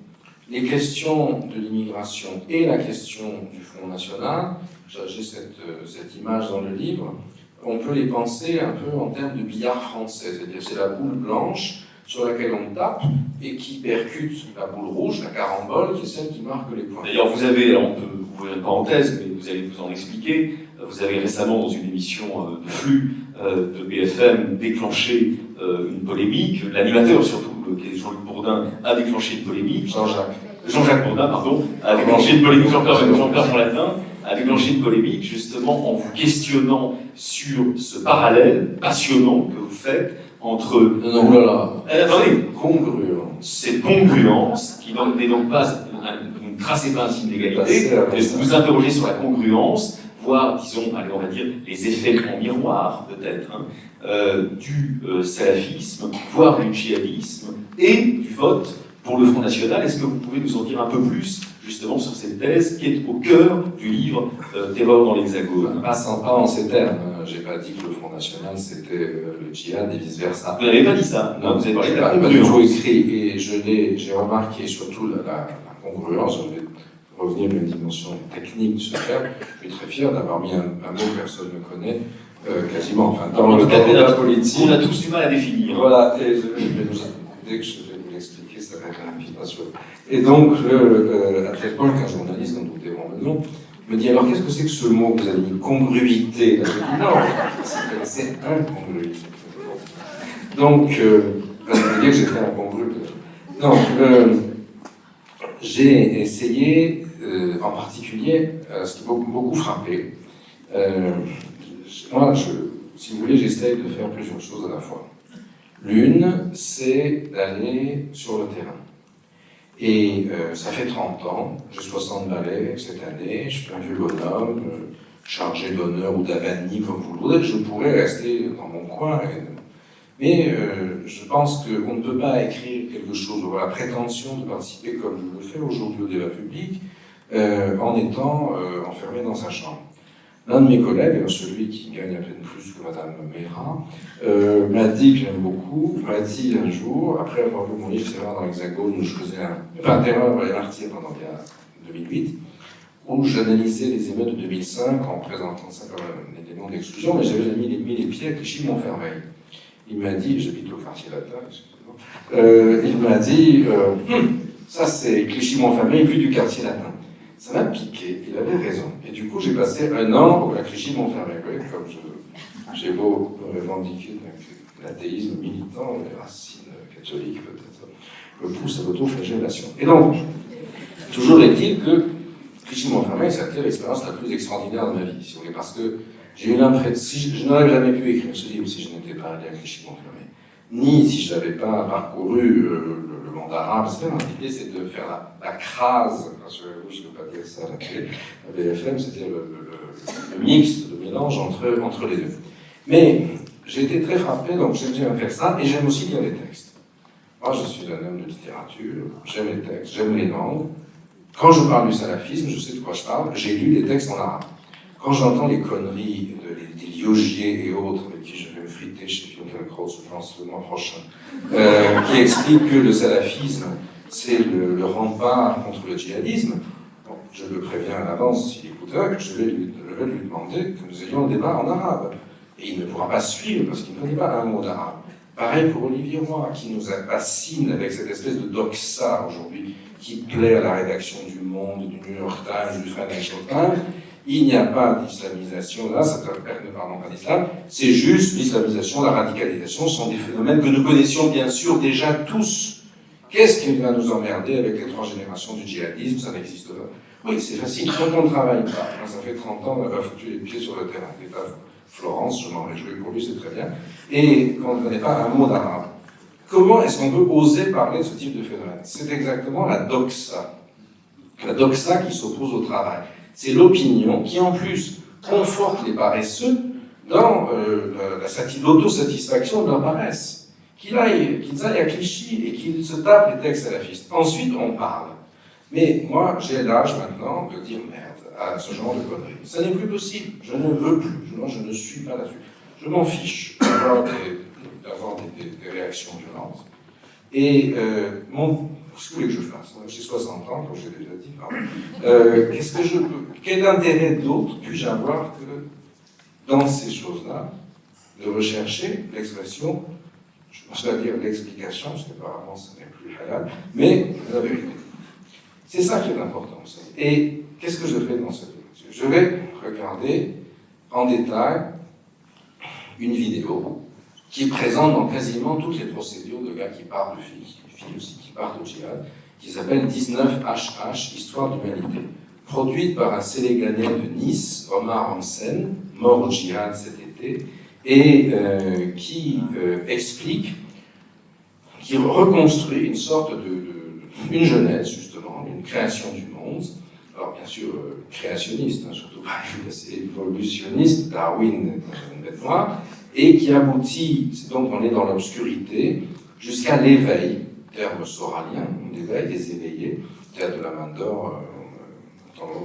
Les questions de l'immigration et la question du Front National, j'ai cette image dans le livre, on peut les penser un peu en termes de billard français, c'est-à-dire c'est la boule blanche sur laquelle on tape et qui percute la boule rouge, la carambole, qui est celle qui marque les points.
D'ailleurs, vous avez, on peut ouvrir une parenthèse, mais vous allez vous en expliquer, vous avez récemment, dans une émission de flux de BFM, déclenché une polémique. L'animateur, surtout, qui est Jean-Luc Bourdin, a déclenché une polémique. Jean-Jacques Bourdin, pardon, a déclenché une polémique. Jean-Pierre Latin a déclenché une polémique, justement, en vous questionnant sur ce parallèle passionnant que vous faites entre...
Non, voilà.
Attendez.
Congruence.
Cette congruence, qui n'est donc pas une trace et pas un signe d'égalité, vous interrogez sur la congruence, voire, disons, allez, on va dire, les effets en miroir, peut-être, du salafisme, voire du djihadisme, et du vote pour le Front National. Est-ce que vous pouvez nous en dire un peu plus, justement, sur cette thèse qui est au cœur du livre Terreur dans l'Hexagone?
Pas en ces termes. J'ai pas dit que le Front National, c'était le djihad et vice-versa.
Vous n'avez pas dit ça? Non, vous avez parlé de la
congruence. J'ai tout écrit, et j'ai remarqué surtout la congruence. Je vais revenir à une dimension technique de ce terme. Je suis très fier d'avoir mis un mot que personne ne connaît, quasiment. Enfin, dans le débat politique.
On a tous du mal à définir.
Voilà, et dès que je vais vous l'expliquer, ça va très rapide, rassurez. Et donc, à tel point qu'un journaliste, dont vous dévorez le nom, me dit, alors qu'est-ce que c'est que ce mot que vous avez mis, congruité? Non, c'est incongruité. Donc, parce que vous dire que j'étais incongru. Donc, j'ai essayé, en particulier, ce qui m'a beaucoup frappé, moi, si vous voulez, j'essaye de faire plusieurs choses à la fois. L'une, c'est d'aller sur le terrain. Et ça fait 30 ans, j'ai 60 balais cette année, je suis un vieux bonhomme, chargé d'honneur ou d'avanie, comme vous le voudrez, je pourrais rester dans mon coin. Mais je pense qu'on ne peut pas écrire quelque chose, avoir la prétention de participer comme je le fais aujourd'hui au débat public, en étant enfermé dans sa chambre. L'un de mes collègues, celui qui gagne à peine plus que Madame Mera, m'a dit, que j'aime beaucoup, m'a dit un jour, après avoir lu mon livre Terreur dans l'Hexagone, où je faisais Terreur et martyr pendant 2008, où j'analysais les émeutes de 2005 en présentant ça comme un élément d'exclusion, mais j'avais mis les pieds avec Clichy-Montfermeil. Il m'a dit, j'habite au quartier latin, excusez-moi, il m'a dit, ça c'est Clichy-Montfermeil vu du quartier latin. Ça m'a piqué, il avait raison. Et du coup, j'ai passé un an à Clichy-Montfermeil, comme j'ai beau revendiquer l'athéisme militant, les racines catholiques peut-être, me pousse à l'autoflagellation. Et donc, toujours est-il que Clichy-Montfermeil, ça a été l'expérience la plus extraordinaire de ma vie, si vous voulez, parce que j'ai eu l'impression, si je n'aurais jamais pu écrire ce livre si je n'étais pas allé à Clichy-Montfermeil, ni si je n'avais pas parcouru le monde arabe, parce que l'idée c'est de faire la crase, rassurez-vous, je ne veux pas dire ça à BFM, c'était le mixte, le mélange entre les deux. Mais j'ai été très frappé, donc j'aime bien faire ça, et j'aime aussi lire les textes. Moi je suis un homme de littérature, j'aime les textes, j'aime les langues. Quand je parle du salafisme, je sais de quoi je parle, j'ai lu les textes en arabe. Quand j'entends les conneries des Liogier et autres, avec qui je vais me friter chez Finkielkraut, je pense, le mois prochain, qui expliquent que le salafisme, c'est le rempart contre le djihadisme, bon, je le préviens à l'avance, s'il écoutera, que je vais lui demander que nous ayons un débat en arabe. Et il ne pourra pas suivre, parce qu'il ne connaît pas un mot d'arabe. Pareil pour Olivier Roy, qui nous fascine avec cette espèce de doxa aujourd'hui, qui plaît à la rédaction du Monde, du New York Times, du Financial Times. Il n'y a pas d'islamisation là, ça ne parle pas d'islam, c'est juste l'islamisation, la radicalisation sont des phénomènes que nous connaissions bien sûr déjà tous. Qu'est-ce qui va nous emmerder avec les 3 générations du djihadisme? Ça n'existe pas. Oui, c'est facile, quand on ne travaille pas. Moi, ça fait 30 ans, on a foutu les pieds sur le terrain. L'État Florence, je m'en réjouis pour lui, c'est très bien. Et quand on ne connaît pas un mot d'arabe, comment est-ce qu'on peut oser parler de ce type de phénomène? C'est exactement la doxa. La doxa qui s'oppose au travail. C'est l'opinion qui, en plus, conforte les paresseux dans l'autosatisfaction de leur paresse. Qu'ils aillent à Clichy et qu'ils se tapent les textes salafistes. Ensuite, on parle. Mais moi, j'ai l'âge maintenant de dire merde à ce genre de conneries. Ça n'est plus possible. Je ne veux plus. Je ne suis pas là-dessus. Je m'en fiche d'avoir des réactions violentes. Et ce que vous voulez que je fasse? J'ai 60 ans, comme j'ai déjà dit. Qu'est-ce que je peux? Quel intérêt d'autre puis-je avoir que dans ces choses-là, de rechercher l'expression, je pense pas dire l'explication, parce qu'apparemment ça n'est plus halal, mais la vérité. C'est ça qui est important. Et qu'est-ce que je fais dans cette vidéo? Je vais regarder en détail une vidéo qui est présente dans quasiment toutes les procédures de gars qui parlent de filles aussi qui parlent de djihad, qui s'appelle 19HH, Histoire d'humanité, produite par un Sénégalais de Nice, Omar Hansen, mort au djihad cet été, et qui explique, qui reconstruit une sorte une genèse, justement, une création du monde, alors bien sûr créationniste, surtout pas évolutionniste, Darwin dans une bête noire, et qui aboutit, donc on est dans l'obscurité, jusqu'à l'éveil, terme soralien, l'éveil des éveillés, théâtre de la main d'or,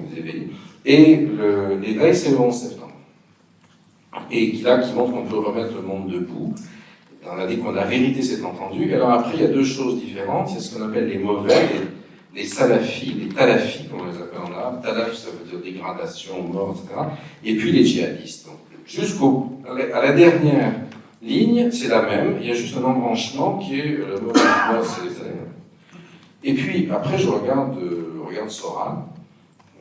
des éveillés, et l'éveil c'est le 11 septembre. Et qui montre qu'on peut remettre le monde debout. On a dit que la vérité s'est entendue. Et alors après, il y a 2 choses différentes. Il y a ce qu'on appelle les mauvais, les salafis, les talafis, comme on les appelle en arabe. Talaf, ça veut dire dégradation, mort, etc. Et puis les djihadistes. À la dernière ligne, c'est la même. Il y a juste un embranchement qui est le mauvais, c'est les Et puis, après, je regarde Soral.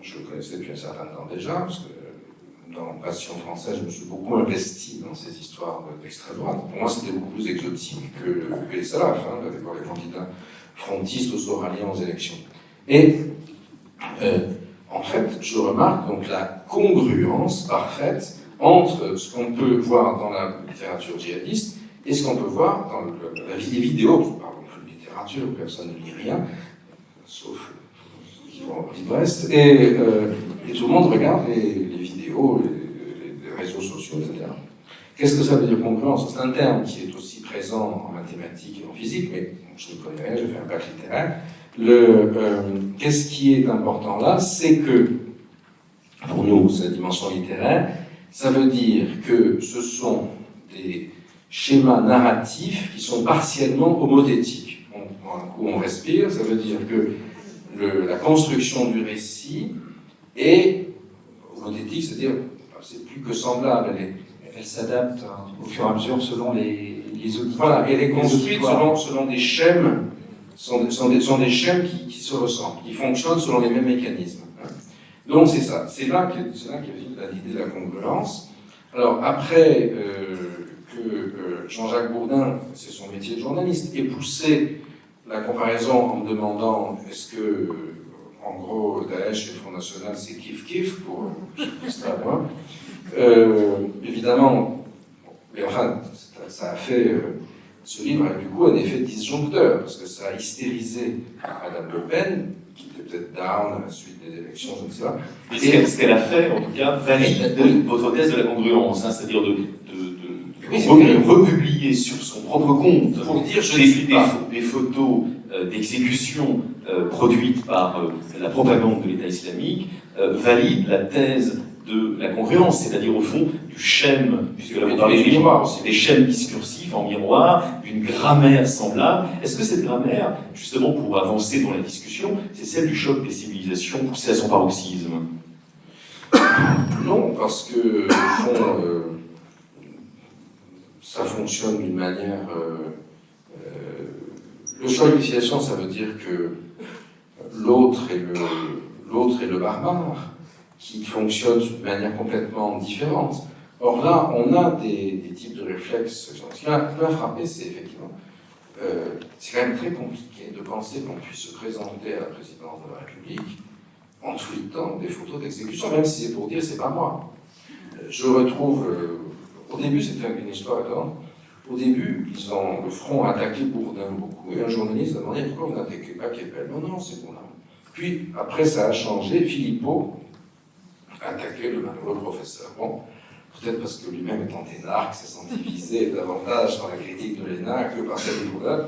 Je le connaissais depuis un certain temps déjà, parce que dans Passion française, je me suis beaucoup investi dans ces histoires d'extrême droite. Pour moi, c'était beaucoup plus exotique que les salafs, hein, d'aller voir les candidats frontistes ou soraliens aux élections. Et en fait, je remarque donc la congruence parfaite entre ce qu'on peut voir dans la littérature djihadiste et ce qu'on peut voir dans la vie des vidéos. Je ne parle plus de littérature, personne ne lit rien, sauf qui vont au Brest, et tout le monde regarde les vidéos, les réseaux sociaux, etc. Qu'est-ce que ça veut dire congruence? C'est un terme qui est aussi présent en mathématiques et en physique, mais je ne connais rien, j'ai fait un bac littéraire. Qu'est-ce qui est important là? C'est que, pour nous, c'est la dimension littéraire, ça veut dire que ce sont des schémas narratifs qui sont partiellement homothétiques. Un coup on respire, ça veut dire que la construction du récit est homothétique, c'est-à-dire c'est plus que semblable.
Elle s'adapte au fur et à mesure selon les auditeurs.
Voilà, elle est construite selon des schèmes, sont des schèmes qui se ressemblent, qui fonctionnent selon les mêmes mécanismes. Donc c'est ça, c'est là qu'est venue l'idée de la congruence. Alors après que Jean-Jacques Bourdin, c'est son métier de journaliste, ait poussé la comparaison en me demandant est-ce que, en gros, Daesh et le Front National c'est kiff-kiff pour moi. Évidemment, mais enfin, ça a fait. Ce livre a du coup un effet disjoncteur, parce que ça a hystérisé Madame Le Pen, qui était peut-être down à la suite des élections, je ne sais pas.
Et ce qu'elle a fait, en tout cas, valide votre thèse de la congruence, hein, c'est-à-dire de republier sur son propre compte
pour dire,
des photos d'exécution produites par la propagande de l'État islamique, valide la thèse de la congruence, c'est-à-dire au fond du schème, puisque là vous parlez des schèmes discursifs en miroir, d'une grammaire semblable. Est-ce que cette grammaire, justement pour avancer dans la discussion, c'est celle du choc des civilisations poussé à son paroxysme?
Non, parce que au fond, ça fonctionne d'une manière. Le choc des civilisations, ça veut dire que l'autre est le barbare, qui fonctionne d'une manière complètement différente. Or là, on a des types de réflexes. Ce qui m'a frappé, c'est effectivement, c'est quand même très compliqué de penser qu'on puisse se présenter à la présidence de la République en tweetant des photos d'exécution, même si c'est pour dire c'est pas moi. Je retrouve, au début c'était une histoire étonnante. Au début, le Front a attaqué Bourdin beaucoup, et un journaliste a demandé pourquoi vous n'attaquez pas Keppel. Non, c'est bon là. Puis après, ça a changé. Philippot a attaqué le malheureux professeur. Bon, peut-être parce que lui-même étant énarque, s'est senti visé davantage par la critique de l'ENA que par celle de Bourdin.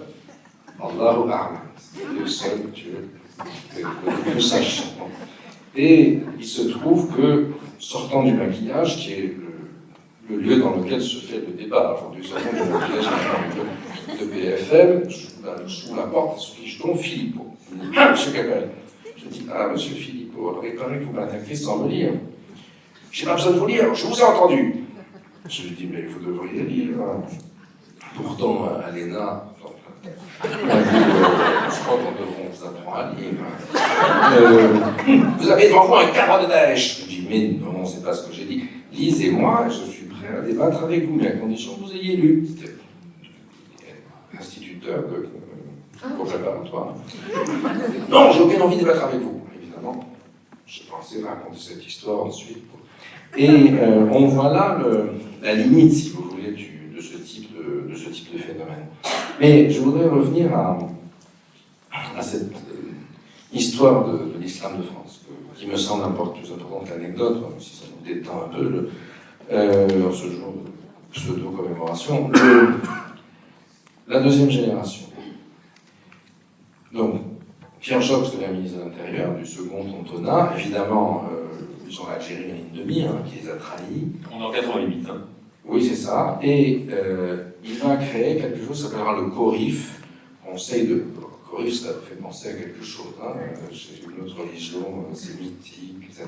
Allahu A'lam. C'est le seul Dieu que nous sachions. Et il se trouve que, sortant du maquillage, qui est le lieu dans lequel se fait le débat aujourd'hui, sortant du maquillage de BFM, sous la porte, je tombe Philippot. Monsieur Keppel. Je dis, monsieur Philippot, alors il paraît que vous m'attaquez sans me lire. J'ai pas besoin de vous lire, je vous ai entendu. Je lui dis, mais vous devriez lire. Pourtant, à l'ENA, je crois qu'on vous apprend à lire. Vous avez devant vous un cadre de Daesh. Je dis, mais non, c'est pas ce que j'ai dit. Lisez-moi, je suis prêt à débattre avec vous, mais à condition que vous ayez lu. C'était instituteur de préparatoire. Non, j'ai aucune envie de débattre avec vous. Évidemment, j'ai pensé raconter cette histoire ensuite. Et on voit là la limite, si vous voulez, de ce type de phénomène. Mais je voudrais revenir à cette histoire de l'islam de France, qui me semble plus importante que l'anecdote, même si ça nous détend un peu ce jour de pseudo-commémoration. La deuxième génération. Donc, Pierre Jox devient ministre de l'Intérieur, du second Tontona. Évidemment, ils ont l'Algérie en ligne de mire, qui les a trahis.
On est en 88. Hein.
Oui, c'est ça. Et il va créer quelque chose qui s'appellera le CORIF, Conseil de... CORIF, ça fait penser à quelque chose. Hein. C'est une autre religion sémitique, etc.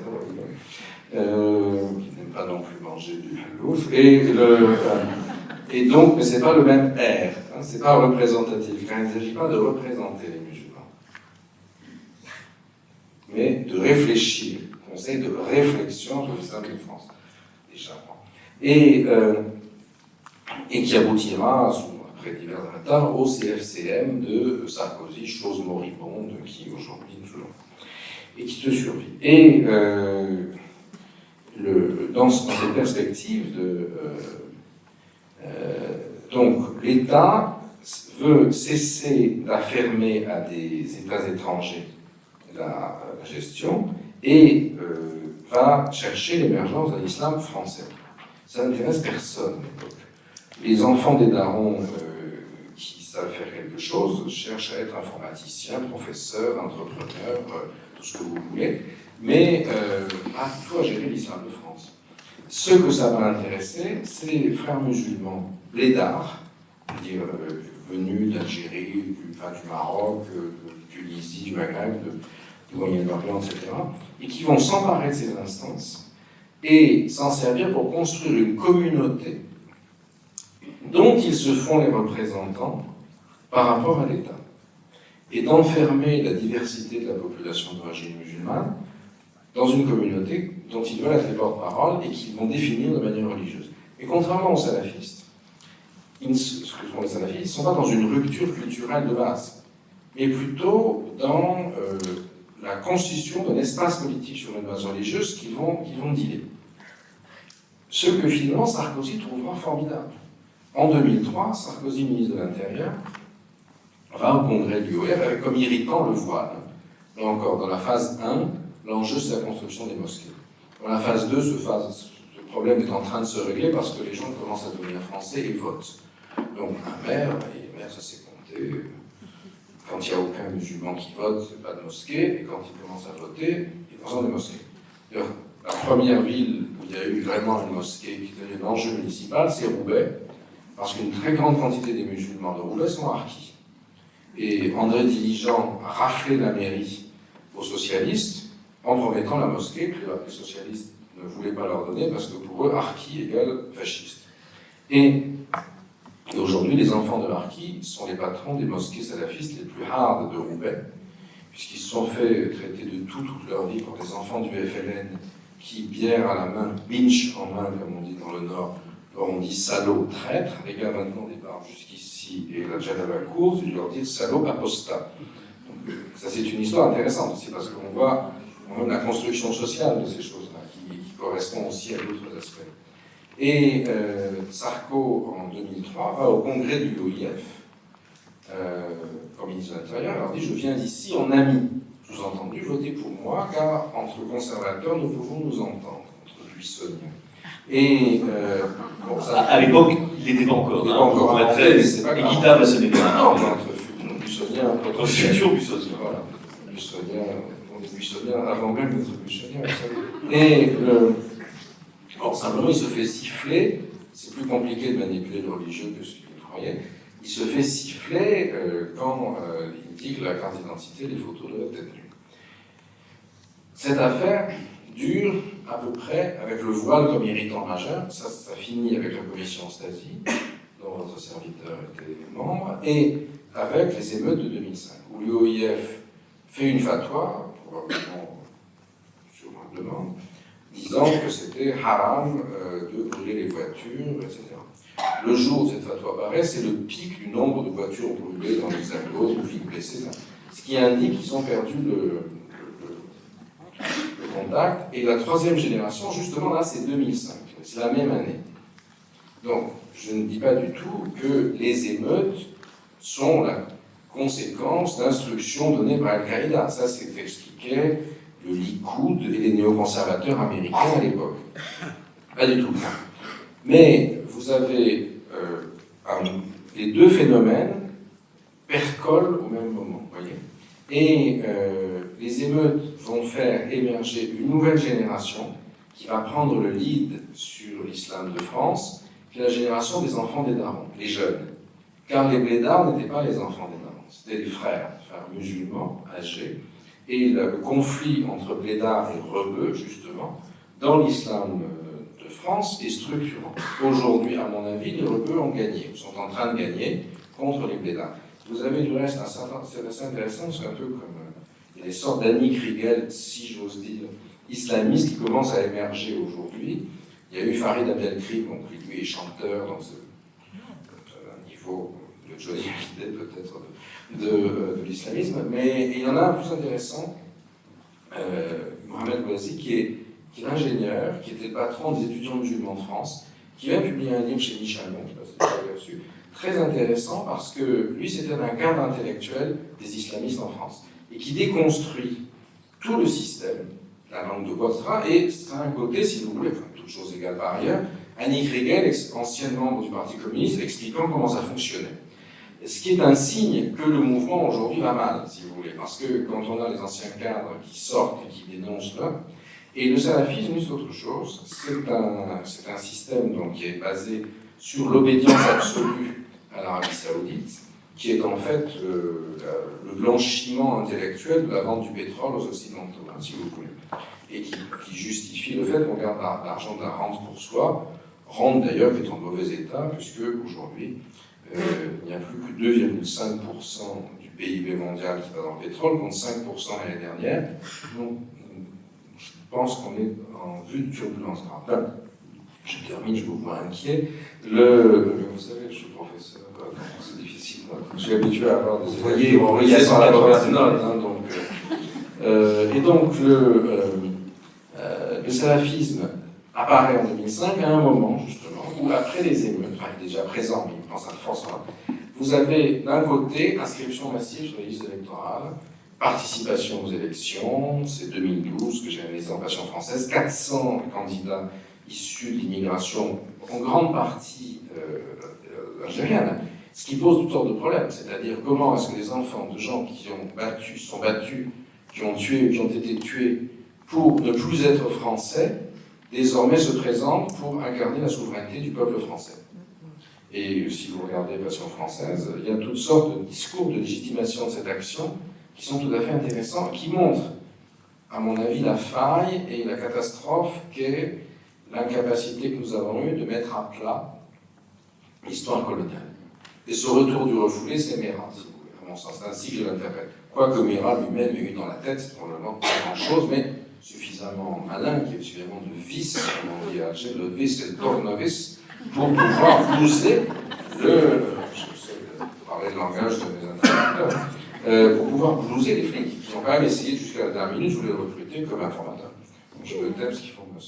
Qui n'aime pas non plus manger du halouf. Et donc, mais c'est pas le même R. Hein, c'est pas représentatif. Car il ne s'agit pas de représenter les musulmans. mais de réfléchir, conseil de réflexion sur l'islam de France, déjà. Et qui aboutira, après divers avatars, au CFCM de Sarkozy, chose moribonde, qui aujourd'hui toujours, et qui se survit. Et dans cette perspective, donc l'État veut cesser d'affirmer à des États étrangers la gestion et va chercher l'émergence d'un islam français. Ça n'intéresse personne. Les enfants des darons qui savent faire quelque chose cherchent à être informaticiens, professeurs, entrepreneurs, tout ce que vous voulez, mais pas du tout à gérer l'islam de France. Ce que ça va intéresser, c'est les frères musulmans, blédards, c'est-à-dire venus d'Algérie, du Maroc, de Tunisie, du Maghreb, du Moyen-Orient, etc., et qui vont s'emparer de ces instances et s'en servir pour construire une communauté dont ils se font les représentants par rapport à l'État, et d'enfermer la diversité de la population d'origine musulmane dans une communauté dont ils veulent être les porte-parole et qu'ils vont définir de manière religieuse. Et contrairement aux salafistes, ce que sont les salafistes, ils ne sont pas dans une rupture culturelle de base, mais plutôt dans la constitution d'un espace politique sur une base religieuse qu'ils vont dealer. Ce que finalement Sarkozy trouvera formidable. En 2003, Sarkozy, ministre de l'Intérieur, va au congrès de l'UOF avec comme irritant le voile. Là encore, dans la phase 1, l'enjeu c'est la construction des mosquées. Dans la phase 2, ce problème est en train de se régler parce que les gens commencent à devenir français et votent. Donc un maire, et le maire ça s'est compté, quand il n'y a aucun musulman qui vote, c'est pas de mosquée, et quand il commence à voter, ils ont des mosquées. D'ailleurs, la première ville où il y a eu vraiment une mosquée qui était un enjeu municipal, c'est Roubaix, parce qu'une très grande quantité des musulmans de Roubaix sont harkis. Et André Diligent a raflé la mairie aux socialistes en promettant la mosquée que les socialistes ne voulaient pas leur donner parce que pour eux, harki égale fasciste. Et aujourd'hui, les enfants de harki sont les patrons des mosquées salafistes les plus hard de Roubaix, puisqu'ils se sont fait traiter de tout toute leur vie pour des enfants du FLN qui, bière à la main, binch en main, comme on dit dans le Nord, leur ont dit salaud, traître. Les gars maintenant débarquent jusqu'ici et la djellaba court, ils leur disent salaud, apostat. Donc, ça, c'est une histoire intéressante aussi parce qu'on voit même la construction sociale de ces choses-là qui correspond aussi à d'autres aspects. Et Sarko, en 2003, va au congrès du OIF, comme ministre de l'Intérieur, leur dit « Je viens d'ici en ami, sous-entendu, votez pour moi, car entre conservateurs, nous pouvons nous entendre, entre buissonniers. » Et bon, ça,
à l'époque, il n'était pas encore.
Il n'est pas encore
très équitable à ce
Non,
débat.
entre buissonniens,
Entre futurs buissonniers.
Voilà, buissonniens, on est buissonniens avant même d'être buissonniens. Et simplement, il se fait siffler. C'est plus compliqué de manipuler le religieux que ce qu'il croyait. Il se fait siffler quand il dit que la carte d'identité, les photos doivent être nues. Cette affaire dure à peu près avec le voile comme irritant majeur. Ça finit avec la commission Stasi, dont votre serviteur était membre, et avec les émeutes de 2005, où l'UOIF fait une fatwa, probablement sur ma demande, disant que c'était haram de brûler les voitures, etc. Le jour où cette fatwa apparaît, c'est le pic du nombre de voitures brûlées dans l'Hexagone, ou vies blessées, ce qui indique qu'ils ont perdu le contact. Et la troisième génération, justement là, c'est 2005. C'est la même année. Donc, je ne dis pas du tout que les émeutes sont la conséquence d'instructions données par Al-Qaïda. Ça, c'est expliqué le Likoud et les néoconservateurs américains à l'époque. Pas du tout. Mais vous avez les deux phénomènes percolent au même moment, voyez. Et les émeutes vont faire émerger une nouvelle génération qui va prendre le lead sur l'islam de France, qui est la génération des enfants des darons, les jeunes. Car les blédards n'étaient pas les enfants des darons, c'était les frères musulmans âgés. Et le conflit entre blédards et rebeux, justement, dans l'islam de France, est structurant. Aujourd'hui, à mon avis, les rebeux ont gagné, ou sont en train de gagner contre les blédards. Vous avez du reste c'est assez intéressant, c'est un peu comme les des sortes d'Annie Kriegel, si j'ose dire, islamistes qui commencent à émerger aujourd'hui. Il y a eu Farid Abdelkrim, donc lui est chanteur, donc c'est un niveau de Johnny Hallyday peut-être de l'islamisme, mais il y en a un plus intéressant, Mohamed Bouazi, qui est ingénieur, qui était le patron des étudiants musulmans de France, qui vient publier un livre chez Michalon, je ne sais pas si vous l'avez reçu, très intéressant parce que lui c'était un cadre intellectuel des islamistes en France, et qui déconstruit tout le système, la langue de bois, etc. Et c'est un côté, si vous voulez, enfin, toutes choses égales par ailleurs, Annie Kriegel, ancienne membre du Parti communiste, expliquant comment ça fonctionnait. Ce qui est un signe que le mouvement aujourd'hui va mal, si vous voulez, parce que quand on a les anciens cadres qui sortent et qui dénoncent là, et le salafisme, c'est autre chose. C'est un système donc, qui est basé sur l'obédience absolue à l'Arabie Saoudite, qui est en fait le blanchiment intellectuel de la vente du pétrole aux Occidentaux, hein, si vous voulez, et qui justifie le fait qu'on garde l'argent de la rente pour soi, rente d'ailleurs qui est en mauvais état, puisque aujourd'hui, il n'y a plus que 2,5% du PIB mondial qui va dans le pétrole, contre 5% l'année dernière. Donc, je pense qu'on est en vue de turbulence grave. Je termine, je vous vois inquiet. Vous savez, je suis professeur, c'est difficile. Je suis habitué à avoir des
Vous voyez
sans la mauvaise note. Et donc, le salafisme apparaît en 2005 à un moment, justement, où après les émeutes, enfin déjà présent, mais il pense à force, vous avez d'un côté inscription massive sur les listes électorales, participation aux élections, c'est 2012 que j'ai analysé en Passion française, 400 candidats issus de l'immigration, en grande partie algérienne, ce qui pose toutes sortes de problèmes, c'est-à-dire comment est-ce que les enfants de gens qui sont battus, qui ont été tués pour ne plus être français, désormais se présentent pour incarner la souveraineté du peuple français. Et si vous regardez Passion française, il y a toutes sortes de discours de légitimation de cette action qui sont tout à fait intéressants, qui montrent, à mon avis, la faille et la catastrophe qu'est l'incapacité que nous avons eue de mettre à plat l'histoire coloniale. Et ce retour du refoulé, c'est Merat, si vous voulez, à mon sens, c'est ainsi que je l'interprète. Quoique Merat lui-même ait eu dans la tête, c'est probablement pas grand-chose, mais suffisamment malin, qui a suffisamment de vice, comme on dit à Alger, le vice et le tournevis, pour pouvoir blouser j'essaie de parler le langage de mes interlocuteurs, pour pouvoir blouser les flics, qui ont quand même essayé jusqu'à la dernière minute, je voulais le recruter comme informateur. Donc je me tape ce qu'ils font de ma